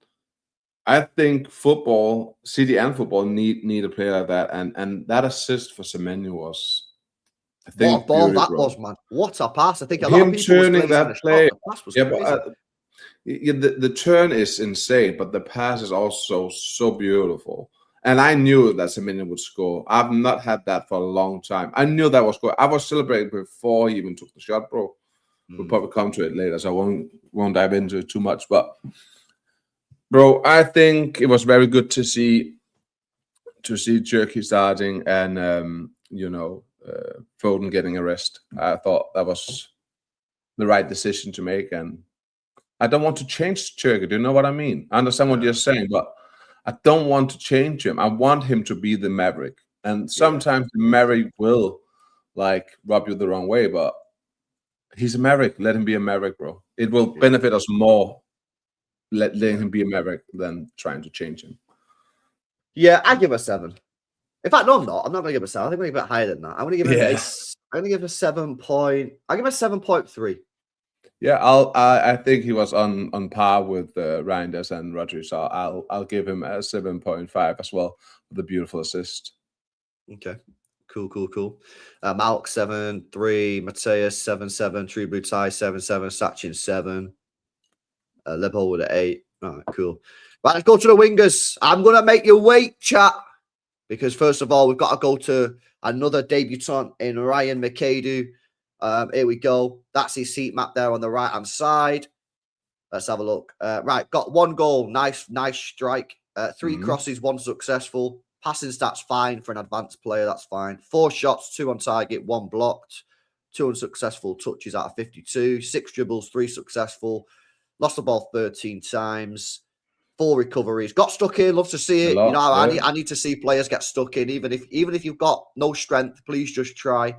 I think football, City and football need a player like that. And that assist for Semenyo was, I think, what a ball that was, man. What a pass. I think a lot of people turning that play. The pass was crazy. The turn is insane, but the pass is also so beautiful. And I knew that Semenyo would score. I've not had that for a long time. I knew that was good. I was celebrating before he even took the shot, bro. We'll probably come to it later, so I won't dive into it too much. But, bro, I think it was very good to see Jerky starting and Foden getting a rest. I thought that was the right decision to make, and I don't want to change Jerky. Do you know what I mean? I understand what you're saying, but I don't want to change him. I want him to be the Maverick. And sometimes the Maverick will like rub you the wrong way, but he's a Maverick. Let him be a Maverick, bro. It will benefit us more letting him be a Maverick than trying to change him. Yeah, I give a 7. In fact, no, I'm not. I'm not going to give a 7. I think I'm going to give it higher than that. I'm going to give it I'm going to give it a 7 point. I'll give it a 7.3. Yeah, I think he was on par with Reinders and Rodri, so I'll give him a 7.5 as well with a beautiful assist. Okay, cool. Malk 7.3, Mateus 7.7, True Blue Tie 7.7, Sachin 7, Lepo with an 8. All right, cool. Right, let's go to the wingers. I'm gonna make you wait, chat, because first of all we've got to go to another debutant in Ryan McAdoo. Here we go. That's his seat map there on the right-hand side. Let's have a look. Right, got 1 goal. Nice strike. 3 crosses, 1 successful. Passing stats fine for an advanced player. That's fine. 4 shots, 2 on target, 1 blocked. 2 unsuccessful touches out of 52. 6 dribbles, 3 successful. Lost the ball 13 times. 4 recoveries. Got stuck in. Love to see it. I need to see players get stuck in. Even if you've got no strength, please just try.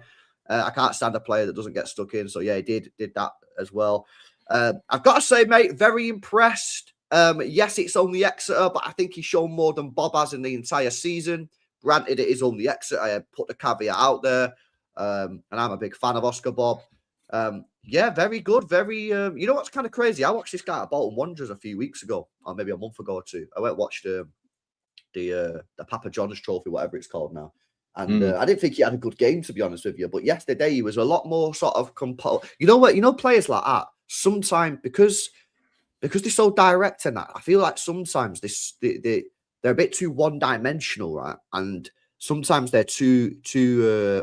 I can't stand a player that doesn't get stuck in. So, yeah, he did that as well. I've got to say, mate, very impressed. Yes, it's only Exeter, but I think he's shown more than Bob has in the entire season. Granted, it is only Exeter. I put the caveat out there. And I'm a big fan of Oscar Bob. Yeah, very good. Very, you know what's kind of crazy? I watched this guy at Bolton Wanderers a few weeks ago, or maybe a month ago or 2. I went and watched the Papa John's Trophy, whatever it's called now. And I didn't think he had a good game, to be honest with you. But yesterday, he was a lot more sort of composed. You know what? You know, players like that, sometimes, because they're so direct and that, I feel like sometimes they're a bit too one-dimensional, right? And sometimes they're too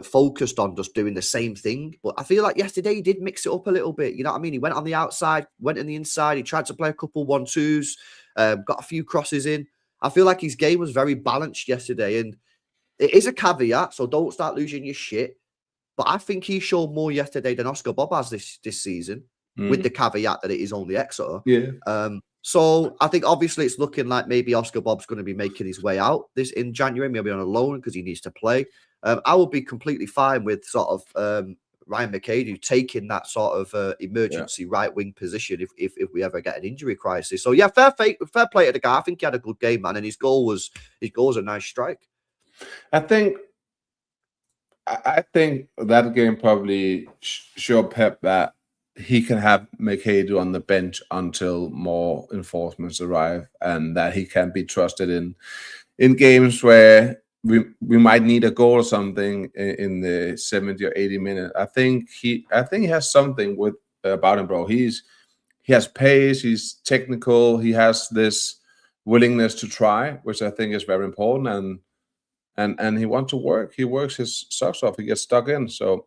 focused on just doing the same thing. But I feel like yesterday he did mix it up a little bit. You know what I mean? He went on the outside, went in the inside. He tried to play a couple 1-2s, got a few crosses in. I feel like his game was very balanced yesterday. And it is a caveat, so don't start losing your shit. But I think he showed more yesterday than Oscar Bob has this season, with the caveat that it is only Exeter. Yeah. So I think obviously it's looking like maybe Oscar Bob's going to be making his way out in January, maybe on a loan because he needs to play. I would be completely fine with sort of Ryan McAdoo taking that sort of emergency right wing position if we ever get an injury crisis. So yeah, fair play to the guy. I think he had a good game, man, and his goal was a nice strike. I think that game probably showed Pep that he can have McAdoo on the bench until more enforcements arrive, and that he can be trusted in games where we might need a goal or something in the 70 or 80 minutes. I think he has something about him, bro. He has pace, he's technical, he has this willingness to try, which I think is very important, and he wants to work. He works his socks off. He gets stuck in. So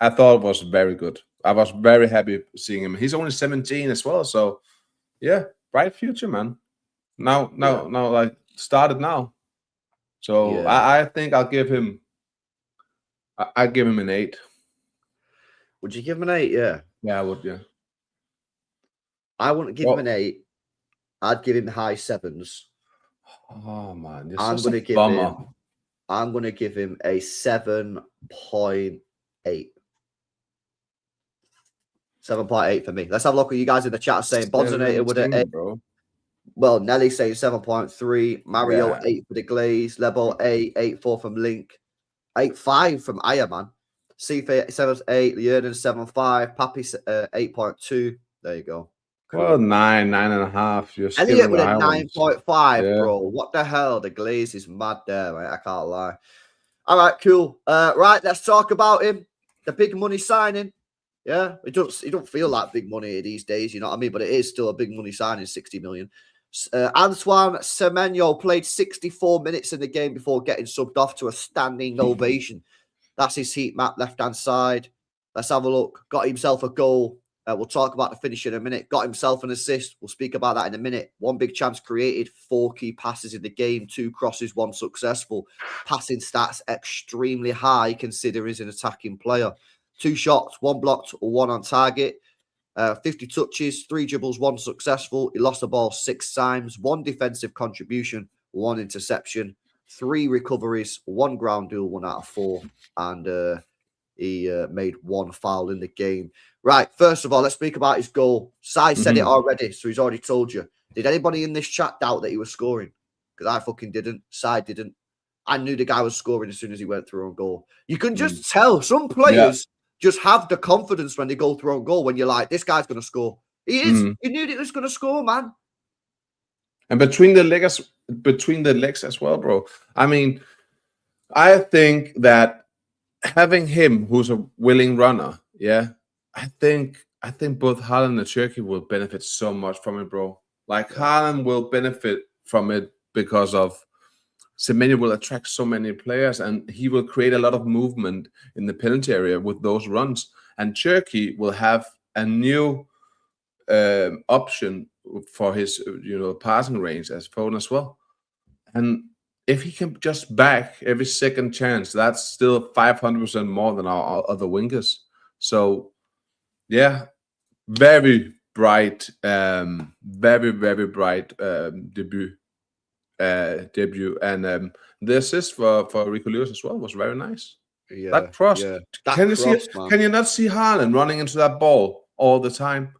I thought it was very good. I was very happy seeing him. He's only 17 as well. So yeah, bright future, man. Now, like started now. So Yeah. I think I'll give him. I give him an 8. Would you give him an 8? Yeah. Yeah, I would. Yeah. I wouldn't give him an 8. I'd give him high 7s. Oh man, you're I'm such gonna a give bummer. him. I'm gonna give him a 7.8. 7.8 for me. Let's have a look at you guys in the chat saying Bonzonator with an 8. bro. Well, Nelly saying 7.3. Mario Yeah. 8 for the Glaze. Lebo 8. 8.4 from Link. 8.5 from Ironman. Cife 7.8. Leerden 7.5. Pappy 8.2. There you go. Cool. Well, 9.5. You're Elliot skipping with the a high ones. 9.5, Yeah. bro. What the hell? The Glaze is mad there, mate. I can't lie. All right, cool. Right, let's talk about him. The big money signing. Yeah, it don't feel like big money these days, you know what I mean? But it is still a big money signing, 60 million. Antoine Semenyo played 64 minutes in the game before getting subbed off to a standing ovation. That's his heat map, left-hand side. Let's have a look. Got himself a goal. We'll talk about the finish in a minute. Got himself an assist. We'll speak about that in a minute. 1 big chance created, 4 key passes in the game, 2 crosses, 1 successful. Passing stats extremely high considering he's an attacking player. 2 shots, 1 blocked, 1 on target. 50 touches, 3 dribbles, 1 successful. He lost the ball 6 times, 1 defensive contribution, 1 interception, 3 recoveries, 1 ground duel, 1 out of 4. And he made 1 foul in the game. Right, first of all, let's speak about his goal. Sai said it already, so he's already told you. Did anybody in this chat doubt that he was scoring? Because I fucking didn't. Sai didn't. I knew the guy was scoring as soon as he went through on goal. You can just tell some players just have the confidence when they go through on goal when you're like, this guy's going to score. He is. You knew he was going to score, man. And between the legs as well, bro. I mean, I think that having him, who's a willing runner, I think both Haaland and Turkey will benefit so much from it, bro. Like Haaland will benefit from it because of Semenyo will attract so many players, and he will create a lot of movement in the penalty area with those runs. And Turkey will have a new option for his passing range as phone as well. And if he can just back every second chance, that's still 500% more than our other wingers. So yeah, very bright, very bright debut. And the assist for Rico Lewis as well was very nice. Yeah, that cross. Can you not see Haaland running into that ball all the time?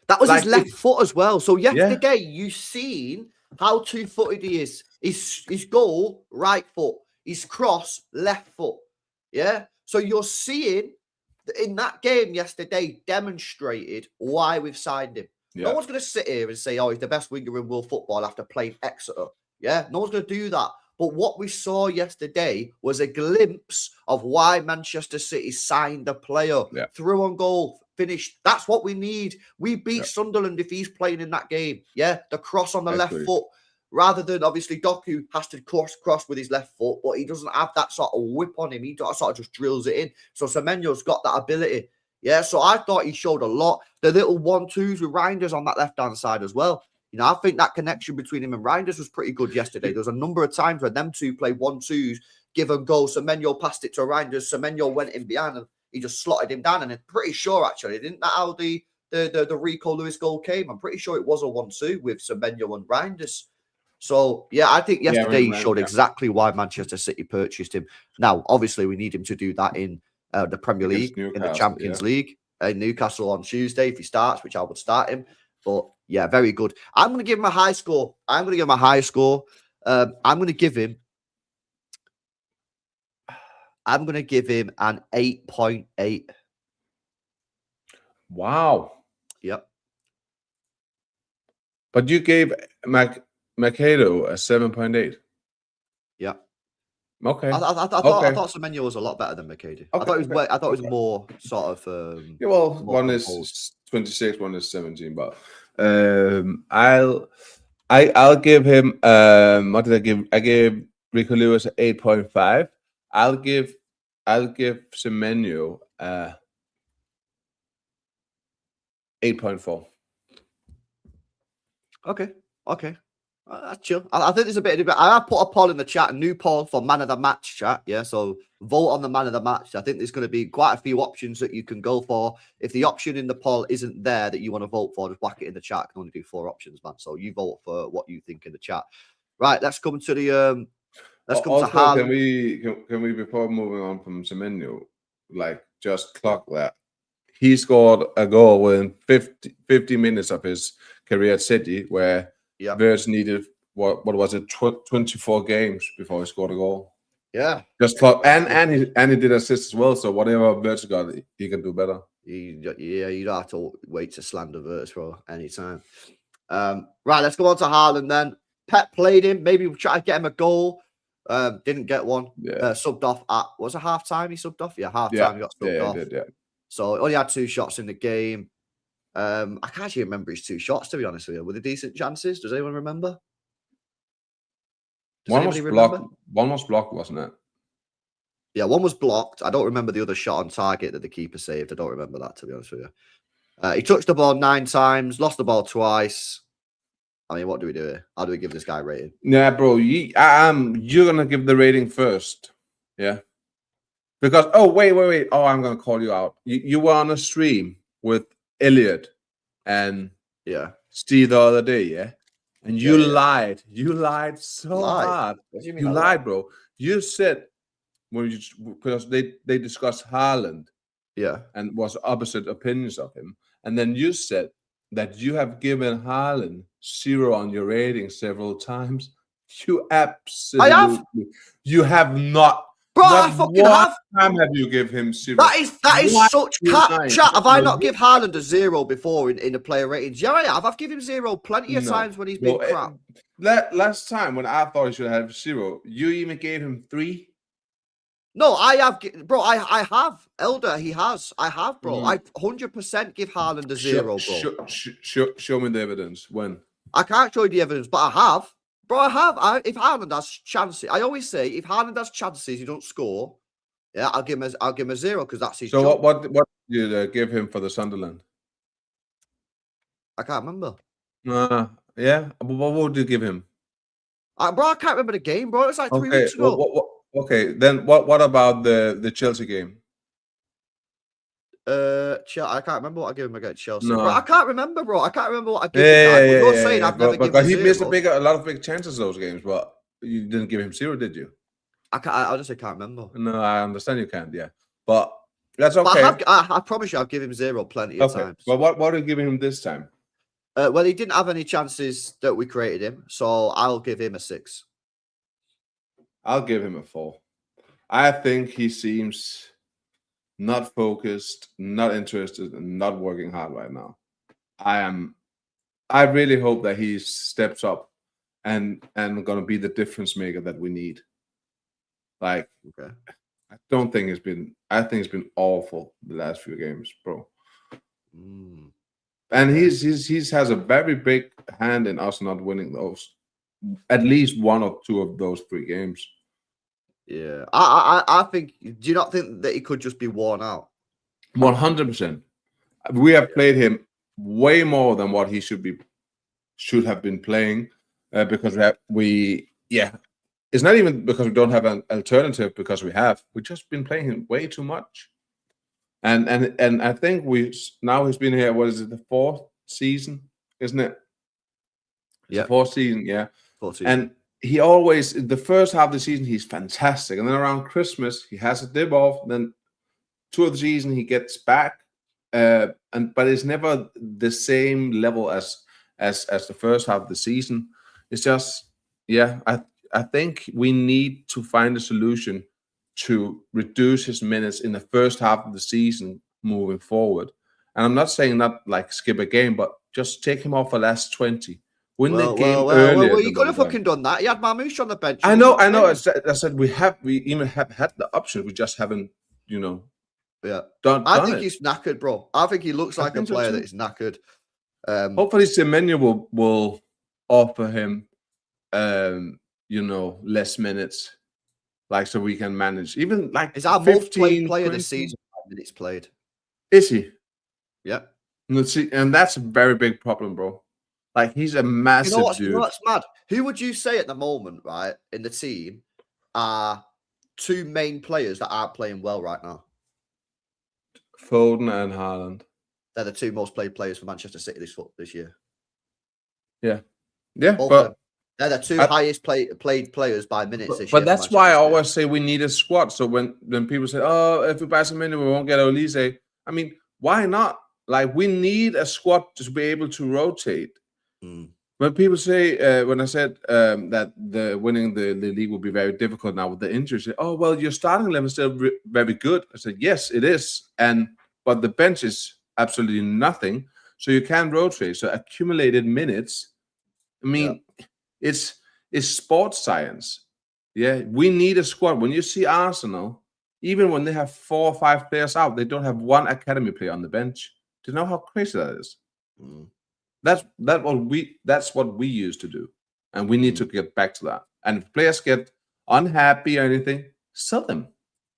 That was his left foot as well. So yesterday you seen how 2-footed he is. His goal, right foot. His cross, left foot. Yeah. So you're seeing in that game yesterday demonstrated why we've signed him. No one's going to sit here and say, oh, he's the best winger in world football after playing Exeter. Yeah, no one's going to do that. But what we saw yesterday was a glimpse of why Manchester City signed a player. Through on goal, finished. That's what we need. We beat Sunderland if he's playing in that game. Yeah, the cross on the left foot. Rather than, obviously, Doku has to cross with his left foot, but he doesn't have that sort of whip on him. He sort of just drills it in. So Semenyo's got that ability. Yeah, so I thought he showed a lot. The little 1-2s with Reinders on that left-hand side as well. You know, I think that connection between him and Reinders was pretty good yesterday. There was a number of times where them two played 1-2s, give and go. Semenyo passed it to Reinders. Semenyo went in behind and he just slotted him down. And I'm pretty sure, actually, didn't that how the Rico Lewis goal came? I'm pretty sure it was a 1-2 with Semenyo and Reinders. So, yeah, I think yesterday he showed exactly why Manchester City purchased him. Now, obviously, we need him to do that in the Premier League, in the Champions League, Newcastle on Tuesday if he starts, which I would start him. But, yeah, very good. I'm going to give him a high score. I'm going to give him an 8.8. Wow. Yep. But you gave Mercado a 7.8. Yeah. Okay. I thought Semenyo was a lot better than Mercado. Okay, I thought it was more sort of. One is 26, one is 17. But I'll give him. What did I give? I gave Rico Lewis 8.5. I'll give Semenyo 8.4. Okay. That's chill. I think there's a bit of debate. I have put a poll in the chat, a new poll for man of the match chat. Yeah, so vote on the man of the match. I think there's going to be quite a few options that you can go for. If the option in the poll isn't there that you want to vote for, just whack it in the chat. I can only do 4 options, man. So you vote for what you think in the chat. Right, let's come to the let's come also, to Haaland. can we before moving on from Semenyo, like just clock that he scored a goal within 50 minutes of his career at City, where Verts needed what was it 24 games before he scored a goal. Yeah, just clock, and he did assist as well. So whatever Verts got, he can do better. You don't have to wait to slander Verts for any time. Right, let's go on to Haaland then. Pep played him. Maybe we'll try to get him a goal. Didn't get one. Subbed off at, was it half time he subbed off? Yeah, half time he got subbed off. Did, so only had 2 shots in the game. I can't actually remember his 2 shots, to be honest with you. Were they decent chances? Does anyone remember? One was blocked, wasn't it? Yeah, one was blocked. I don't remember the other shot on target that the keeper saved. I don't remember that, to be honest with you. He touched the ball 9 times, lost the ball twice. I mean, what do we do here? How do we give this guy a rating? Yeah, bro, you're gonna give the rating first, yeah? Because wait. Oh, I'm gonna call you out. You were on a stream with Elliot and Steve the other day, yeah? And you lied. You lied so hard. What do you mean? You lied, bro. You said because they discussed Haaland, and was opposite opinions of him, and then you said that you have given Haaland 0 on your rating several times. You absolutely, you have not. Bro, I fucking have. Time have you give him 0? That is such cat chat. Have I not give Haaland a 0 before in the player ratings? Yeah, I have. I've given him 0 plenty of times when he's been crap. Last time when I thought he should have 0, you even gave him 3. No, I have, bro. I have. Elder, he has. I have, bro. I 100% give Haaland a 0, bro. Show me the evidence. When? I can't show you the evidence, but I have. Bro, I have. If Haaland has chances, I always say if Haaland has chances, he don't score. Yeah, I'll give him a 0 because that's his job. So what did you give him for the Sunderland? I can't remember. Yeah. What would you give him? Bro, I can't remember the game, bro. It's like 3 weeks ago. Okay, then what about the Chelsea game? I can't remember what I gave him against Chelsea. No. Bro, I can't remember, bro. I can't remember what I gave him. You're saying I've never given him 0. He missed a lot of big chances those games, but you didn't give him 0, did you? I honestly can't remember. No, I understand you can't, but that's okay. But I promise you, I've given him 0 plenty of times. But what are you giving him this time? Well, he didn't have any chances that we created him, so I'll give him a 6. I'll give him a 4. I think he seems not focused, not interested, and not working hard right now. I really hope that he steps up and gonna be the difference maker that we need. Like, I think it's been awful the last few games, bro. And he's has a very big hand in us not winning those, at least 1 or 2 of those 3 games. Yeah, I think. Do you not think that he could just be worn out? 100%. We have played him way more than what he should have been playing, because it's not even because we don't have an alternative, because we've just been playing him way too much. And I think he's been here. What is it? The 4th season, isn't it? Yeah, 4th season. Yeah, 4th season. And he always, the first half of the season, he's fantastic, and then around Christmas he has a dip off. Then 2 of the season he gets back, but it's never the same level as the first half of the season. It's just, I think we need to find a solution to reduce his minutes in the first half of the season moving forward. And I'm not saying not like skip a game, but just take him off the last 20. Win the game earlier. Well, you could have fucking done that. He had Marmouche on the bench. I know. I said we even have had the option. We just haven't, done I think he's knackered, bro. I think he looks like a player that is knackered. Hopefully, Semenyo will offer him, less minutes, like so we can manage. Even like is our most played player this season? Minutes played. Is he? Yeah. Let's see, and that's a very big problem, bro. Like he's a You know massive what's, dude. mad? Who would you say at the moment, right, in the team are two main players that aren't playing well right now? Foden and Haaland. They're the two most played players for Manchester City this year. Yeah, Both of but them. They're the two I- highest played players by minutes this year. but for that's why I Manchester City. always say we need a squad. So when people say, "Oh, if we buy Semenyo, we won't get Olise," I mean, why not? Like we need a squad to be able to rotate. When people say, when I said that winning the league will be very difficult now with the injuries, say, "Oh, well, your starting level is still very good." I said, "Yes, it is," but the bench is absolutely nothing, so you can rotate. So accumulated minutes. I mean, it's sports science. Yeah, we need a squad. When you see Arsenal, even when they have 4 or 5 players out, they don't have one academy player on the bench. Do you know how crazy that is? That's what we used to do, and we need to get back to that. And if players get unhappy or anything, sell them.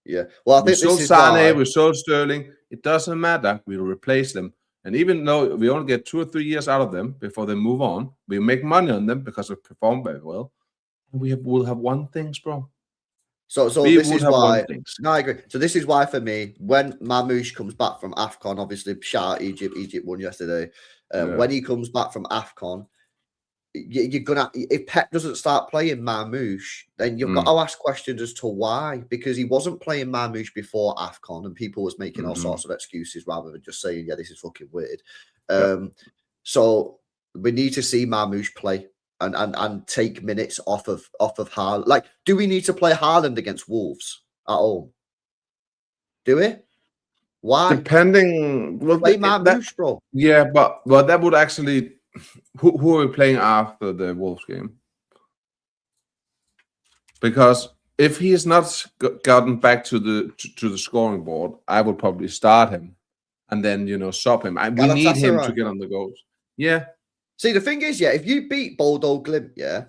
Yeah. Well, I think sold this is Sane, why we sold Sterling. It doesn't matter. We'll replace them. And even though we only get 2 or 3 years out of them before they move on, we make money on them because they perform very well. And we'll have one things, bro. So We this would is have why. one things. No, I agree. So this is why for me, when Mamouche comes back from AFCON, obviously shout out Egypt. Egypt won yesterday. When he comes back from AFCON, you're gonna, if Pep doesn't start playing Mamouche, then you've got to ask questions as to why, because he wasn't playing Mamouche before AFCON, and people was making all sorts of excuses rather than just saying, "Yeah, this is fucking weird." So we need to see Mamouche play and take minutes off of Haaland. Like, do we need to play Haaland against Wolves at home? Do we? Why? Depending, well, Play Mamouche, bro. Yeah, but that would actually. Who are we playing after the Wolves game? Because if he has not gotten back to the scoring board, I would probably start him and then sub him. We need him to get on the goals. Yeah. See, the thing is, if you beat Bodo Glimt,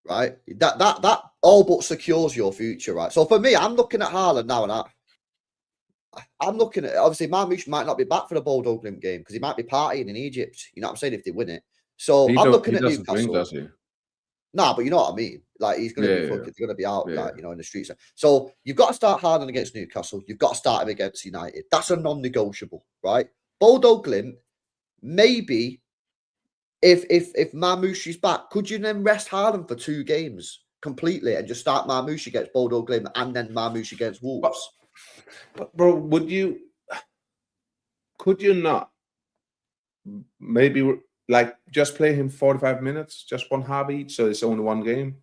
right, that all but secures your future, right? So for me, I'm looking at Haaland now, and I'm looking at, obviously, Mamouche might not be back for the Bodo Glimt game because he might be partying in Egypt. You know what I'm saying? If they win it. So I'm looking at Newcastle. Drink, does he? Nah, but you know what I mean. Like, he's going to be fucking, going to be out, like, in the streets. So you've got to start Haaland against Newcastle. You've got to start him against United. That's a non-negotiable, right? Bodo Glimt, maybe if Mamouche is back, could you then rest Haaland for 2 games completely and just start Mamouche against Bodo Glimt and then Mamouche against Wolves? But bro, could you not maybe like just play him 45 minutes, just one half each, so it's only one game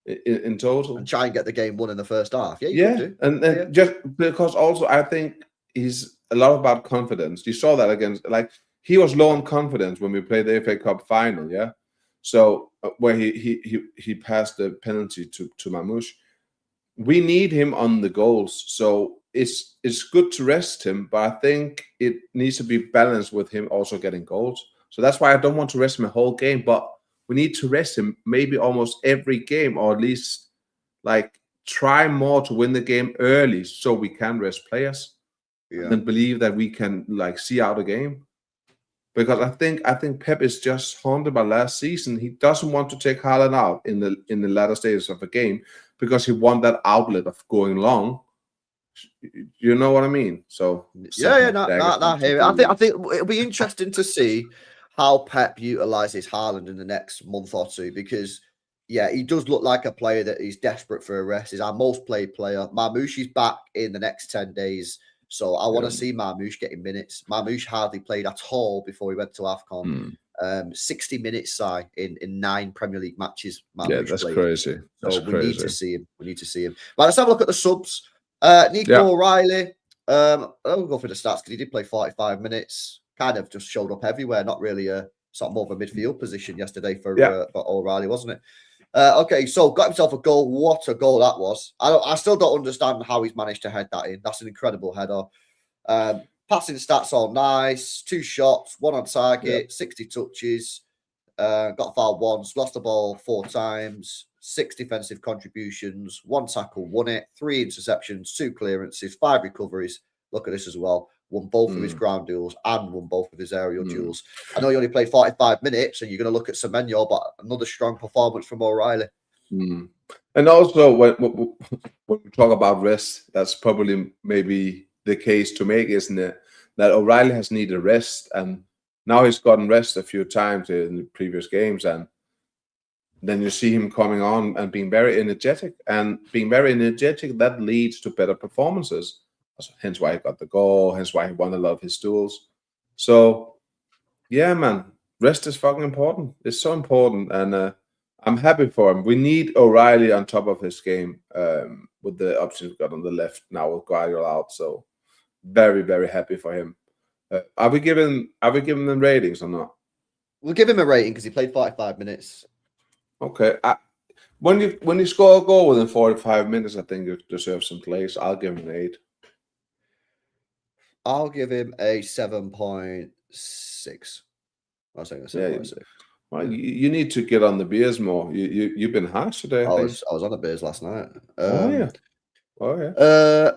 in total, and try and get the game won in the first half? Yeah, could do. And just because also I think he's a lot about confidence. You saw that against, like, he was low on confidence when we played the FA Cup final, so where he passed the penalty to Mamouche. We need him on the goals, so it's good to rest him, but I think it needs to be balanced with him also getting goals. So that's why I don't want to rest him a whole game, but we need to rest him maybe almost every game, or at least like try more to win the game early so we can rest players and believe that we can like see out a game. Because I think Pep is just haunted by last season. He doesn't want to take Haaland out in the latter stages of a game because he wants that outlet of going long. You know what I mean? So I hear it. I think it'll be interesting to see how Pep utilizes Haaland in the next month or two, because he does look like a player that is desperate for a rest. He's our most played player. Mamouche is back in the next 10 days. So I want to see Mamouche getting minutes. Mamouche hardly played at all before he went to AFCON. 60 minutes in 9 Premier League matches. Mamouche that's played. crazy. So we need to see him. Right, let's have a look at the subs. Nico O'Reilly. I'll go for the stats because he did play 45 minutes. Kind of just showed up everywhere. Not really a sort of more of a midfield position yesterday for O'Reilly, wasn't it? Okay, so got himself a goal. What a goal that was! I still don't understand how he's managed to head that in. That's an incredible header. Passing stats all nice. 2 shots, 1 on target, 60 touches. Got fouled once, lost the ball 4 times, 6 defensive contributions, 1 tackle, won it, 3 interceptions, 2 clearances, 5 recoveries. Look at this as well. won both of his ground duels, and won both of his aerial duels. I know he only played 45 minutes, and you're going to look at Semenyo, but another strong performance from O'Reilly. And also, when we talk about rest, that's probably maybe the case to make, isn't it? That O'Reilly has needed rest, and now he's gotten rest a few times in the previous games, and then you see him coming on and being very energetic, that leads to better performances. Hence why he got the goal, hence why he won a lot of his duels. So, yeah, man, rest is fucking important. It's so important, and I'm happy for him. We need O'Reilly on top of his game with the options we've got on the left now with Guardiola out. So, very, very happy for him. Are we giving them ratings or not? We'll give him a rating because he played 45 minutes. Okay. When you score a goal within 45 minutes, I think you deserve some place. I'll give him an 8. I'll give him a 7.6. I was saying a 7.6. Well, you need to get on the beers more. You've been harsh today. I was on the beers last night. Oh yeah.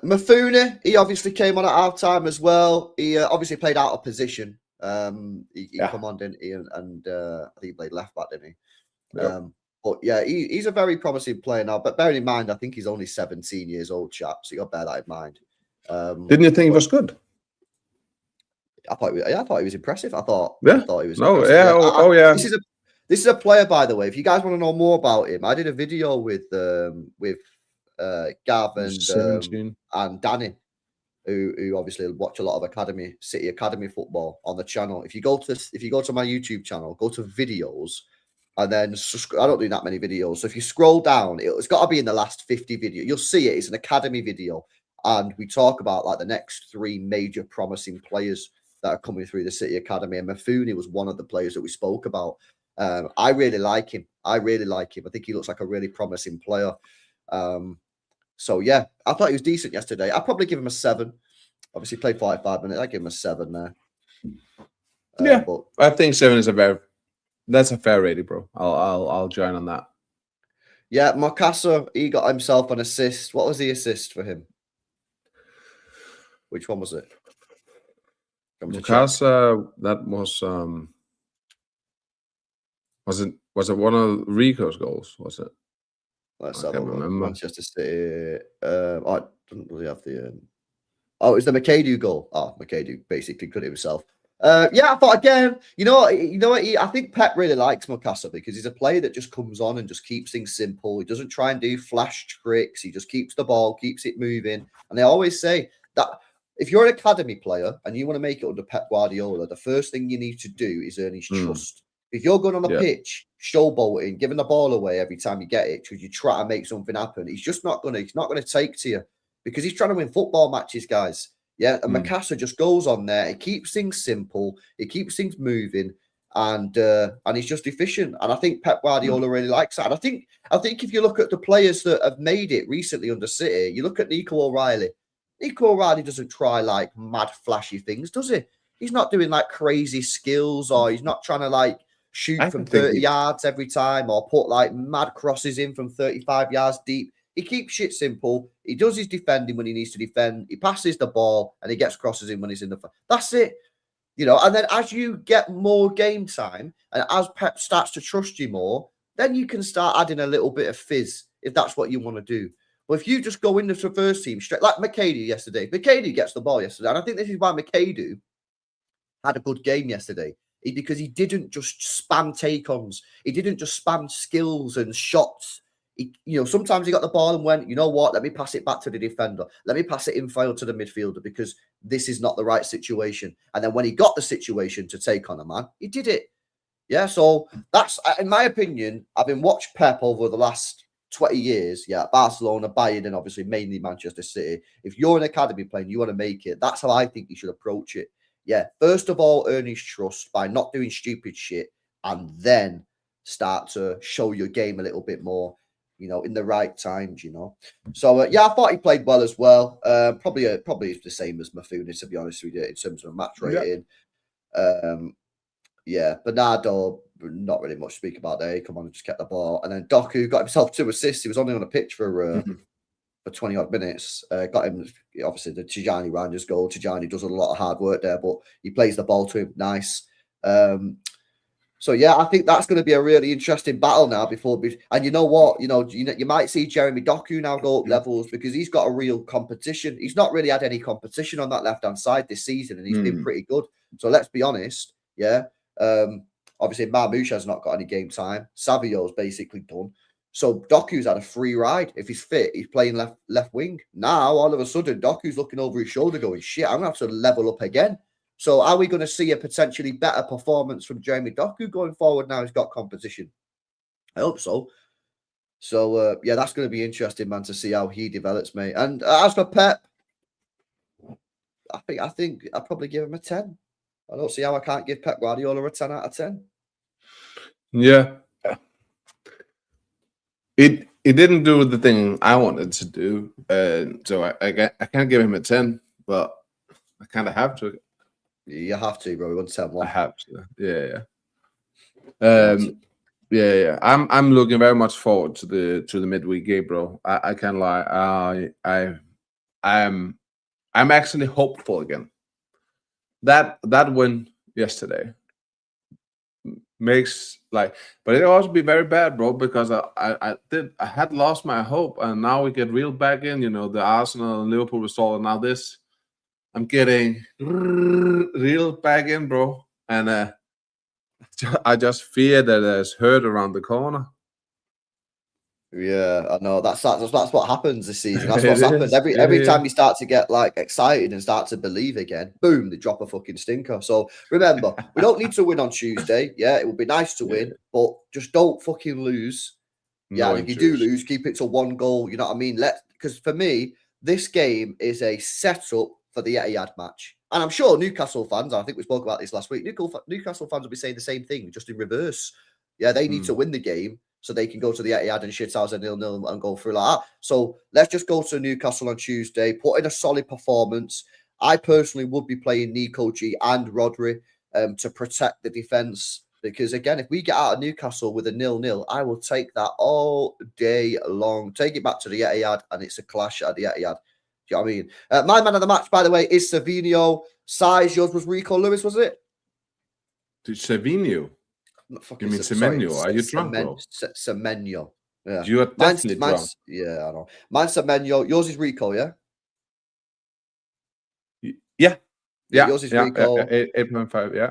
Mafuni, he obviously came on at half time as well. He obviously played out of position. He come on, didn't he? And I think he played left back, didn't he? Yep. But yeah, he's a very promising player now. But bearing in mind, I think he's only 17 years old, chap. So you got to bear that in mind. Didn't you think he was good? I thought he was impressive. I thought he was. No, yeah. This is a player, by the way. If you guys want to know more about him, I did a video with Gav and Danny, who obviously watch a lot of City Academy football on the channel. If you go to my YouTube channel, go to videos, and then I don't do that many videos. So if you scroll down, it's got to be in the last 50 videos. You'll see it. It's an academy video, and we talk about like the next 3 major promising players that are coming through the City Academy. And Mafuni was one of the players that we spoke about. I really like him. I think he looks like a really promising player. So yeah, I thought he was decent yesterday. I'd probably give him a 7. Obviously played 45 minutes. I give him a 7 there. But I think 7 is that's a fair rating, bro. I'll join on that. Yeah, Mokasa, he got himself an assist. What was the assist for him? Which one was it? Mokasa, that was it one of Rico's goals? Was it? Let's have a look. Manchester City. I didn't really have the. Oh, it was the McAdoo goal. Oh, McAdoo basically cut it himself. Yeah, I thought again. You know what? I think Pep really likes Mokasa because he's a player that just comes on and just keeps things simple. He doesn't try and do flash tricks. He just keeps the ball, keeps it moving. And they always say that if you're an academy player and you want to make it under Pep Guardiola, the first thing you need to do is earn his trust. If you're going on the pitch, showboating, giving the ball away every time you get it because you try to make something happen, he's not going to take to you because he's trying to win football matches, guys. Yeah, and Mokasa just goes on there. He keeps things simple. He keeps things moving, and he's just efficient. And I think Pep Guardiola really likes that. And I think if you look at the players that have made it recently under City, you look at Nico O'Reilly. Nico O'Reilly doesn't try like mad flashy things, does he? He's not doing like crazy skills, or he's not trying to like shoot from 30 yards every time or put like mad crosses in from 35 yards deep. He keeps shit simple. He does his defending when he needs to defend. He passes the ball and he gets crosses in when he's in the front. That's it. And then as you get more game time and as Pep starts to trust you more, then you can start adding a little bit of fizz if that's what you want to do. But if you just go into the first team straight, like McAdoo yesterday, McAdoo gets the ball yesterday. And I think this is why McAdoo had a good game yesterday. Because he didn't just spam take-ons. He didn't just spam skills and shots. Sometimes he got the ball and went, you know what, let me pass it back to the defender. Let me pass it infield to the midfielder because this is not the right situation. And then when he got the situation to take on a man, he did it. Yeah, so that's, in my opinion, having watched Pep over the last 20 years, Barcelona, Bayern, and obviously mainly Manchester City. If you're an academy player and you want to make it, that's how I think you should approach it. Yeah, first of all, earn his trust by not doing stupid shit and then start to show your game a little bit more, in the right times, So, I thought he played well as well. Probably the same as Mafuni, to be honest with you, in terms of a match rating. Bernardo, not really much to speak about there. Come on, just kept the ball. And then Doku got himself 2 assists. He was only on the pitch for for 20 odd minutes. Got him, obviously, the Tijani Rangers goal. Tijani does a lot of hard work there, but he plays the ball to him nice. So yeah, I think that's going to be a really interesting battle now. And you know what, you might see Jeremy Doku now go up levels because he's got a real competition. He's not really had any competition on that left hand side this season, and he's been pretty good. So let's be honest, yeah. Obviously, Marmoush has not got any game time. Savio's basically done. So Doku's had a free ride. If he's fit, he's playing left wing. Now all of a sudden, Doku's looking over his shoulder, going, "Shit, I'm gonna have to level up again." So are we going to see a potentially better performance from Jeremy Doku going forward now he's got competition? I hope so. So, yeah, that's going to be interesting, man, to see how he develops, mate. And as for Pep, I think I'd probably give him a 10. I don't see how I can't give Pep Guardiola a 10 out of 10. Yeah. It didn't do the thing I wanted to do. So I can't give him a 10, but I kind of have to. You have to, bro. We want 10-1. I have to. Yeah. I'm looking very much forward to the midweek game, bro. I can't lie. I'm actually hopeful again. That win yesterday makes but it also be very bad, bro, because I had lost my hope, and now we get real back in. The Arsenal and Liverpool result, and now this. I'm getting real back in, bro, and I just fear that there's hurt around the corner. Yeah, I know. That's what happens this season. That's what's happened. Every time you start to get excited and start to believe again, boom, they drop a fucking stinker. So remember, we don't need to win on Tuesday. Yeah, it would be nice to win, but just don't fucking lose. Yeah, and if you do lose, keep it to 1 goal. You know what I mean? Because for me, this game is a setup for the Etihad match. And I'm sure Newcastle fans, I think we spoke about this last week, Newcastle fans will be saying the same thing, just in reverse. Yeah, they need to win the game so they can go to the Etihad and shit house a 0-0 and go through like that. So let's just go to Newcastle on Tuesday, put in a solid performance. I personally would be playing Nico G and Rodri to protect the defence. Because, again, if we get out of Newcastle with a 0-0, I will take that all day long. Take it back to the Etihad, and it's a clash at the Etihad. Do you know what I mean? My man of the match, by the way, is Semenyo. Size, yours was Rico Lewis, was it? Semenyo? You mean Semenyo? Are you drunk, bro? Semenyo. Yeah. You are definitely drunk. Yeah, I know. Mine's Semenyo. Yours is Rico, yeah? Yeah. Yours is Rico. 8.5, yeah.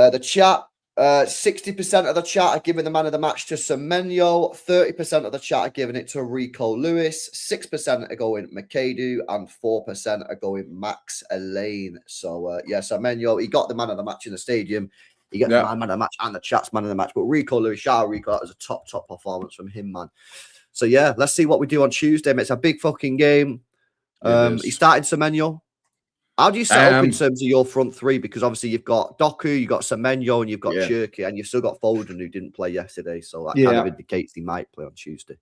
The chat, 60% of the chat are giving the man of the match to Semenyo. 30% of the chat are giving it to Rico Lewis. 6% are going McAdoo, and 4% are going Max Elaine. So, Semenyo, he got the man of the match in the stadium. He gets the man of the match and the chat's man of the match. But Rico Lewis, shout out Rico, that was a top performance from him, man. So, yeah, let's see what we do on Tuesday, mate. It's a big fucking game. He's starting Semenyo. How do you set up in terms of your front three? Because obviously you've got Doku, you've got Semenyo, and you've got Cherky, and you've still got Foden, who didn't play yesterday. So that kind of indicates he might play on Tuesday.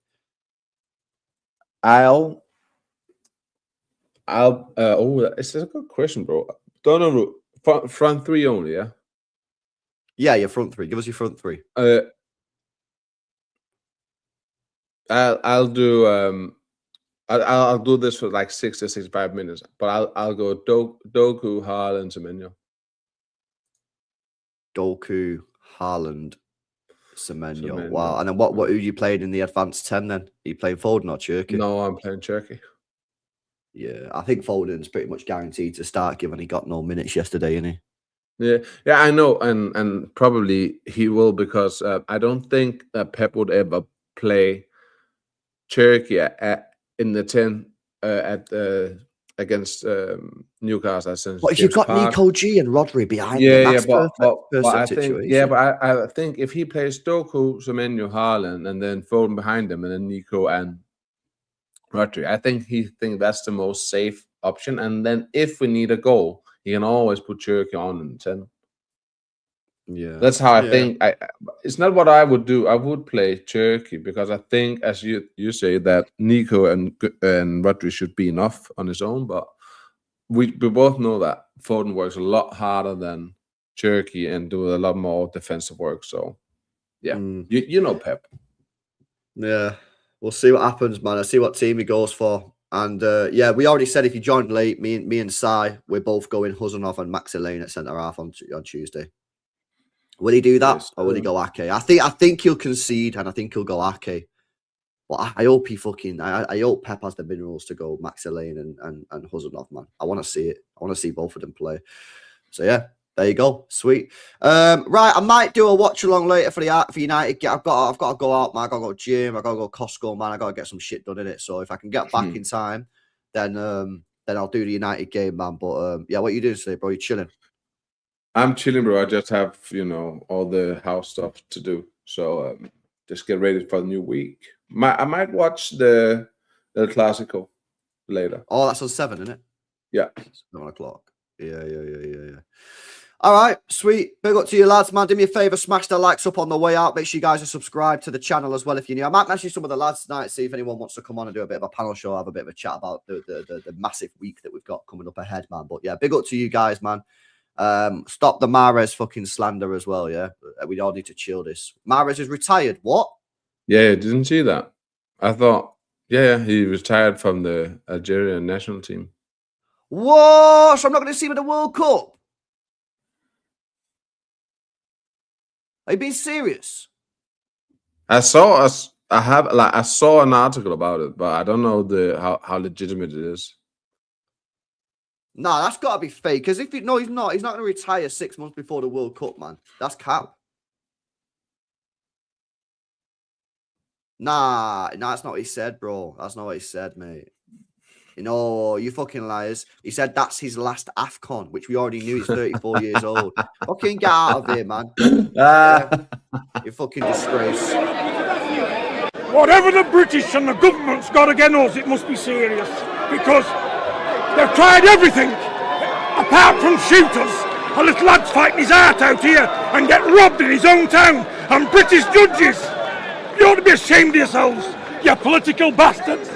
It's a good question, bro. Don't know, front three only, yeah? Yeah, your front three. Give us your front three. I'll do I'll do this for like 60 to 65 minutes, but I'll go Doku, Haaland, Semenyo. Doku, Haaland, Semenyo. Wow. And then what are you playing in the advanced 10 then? Are you playing Foden or Cherky? No, I'm playing Cherky. Yeah, I think Foden's pretty much guaranteed to start, given he got no minutes yesterday, innit? Yeah, I know, and probably he will, because I don't think that Pep would ever play Cherky in the 10 against Newcastle. But if you've got Nico G and Rodri behind I think if he plays Doku, Semenyo, Haaland, and then Foden behind him, and then Nico and Rodri, I think that's the most safe option. And then if we need a goal, he can always put Cherky on in 10. Yeah, that's how I think. It's not what I would do. I would play Cherky, because I think, as you say, that Nico and Rodri should be enough on his own. But we both know that Foden works a lot harder than Cherky and do a lot more defensive work. So you know Pep. Yeah, we'll see what happens, man. I'll see what team he goes for. And yeah, we already said if you joined late, me and Sai, we're both going Huzanov and Max Elaine at centre half on Tuesday. Will he do that, Yes, or will he go Ake? I think he'll concede, and I think he'll go Ake. But I hope he fucking. I hope Pep has the minerals to go Max Elaine and Huzanov, man. I want to see it. I want to see both of them play. So yeah, there you go. Sweet. Right, I might do a watch along later for United. I've got to go out, man. I got to go gym. I got to go Costco, man. I got to get some shit done in it. So if I can get back in time, then I'll do the United game, man. But yeah, what are you doing today, bro? You chilling? I'm chilling, bro. I just have all the house stuff to do. So just get ready for the new week. I might watch the El Clásico later. Oh, that's on 7, isn't it? Yeah. 9 o'clock. Yeah. All right, sweet. Big up to you, lads, man. Do me a favour, smash the likes up on the way out. Make sure you guys are subscribed to the channel as well if you're new. I might message some of the lads tonight, see if anyone wants to come on and do a bit of a panel show, have a bit of a chat about the massive week that we've got coming up ahead, man. But yeah, big up to you guys, man. Stop the Mahrez fucking slander as well, yeah? We all need to chill this. Mahrez is retired. What? Yeah, didn't see that. I thought, yeah, he retired from the Algerian national team. Whoa! So I'm not going to see him at the World Cup? Are you being serious? I saw an article about it, but I don't know how legitimate it is. Nah, that's got to be fake. Because he's not. He's not going to retire 6 months before the World Cup, man. That's cap. Nah, that's not what he said, bro. That's not what he said, mate. You fucking liars. He said that's his last AFCON, which we already knew. He's 34 years old. Fucking get out of here, man. You fucking disgrace. Whatever the British and the government's got against us, it must be serious. Because they've tried everything, apart from shooters. A little lad's fighting his heart out here and get robbed in his own town. And British judges, you ought to be ashamed of yourselves, you political bastards.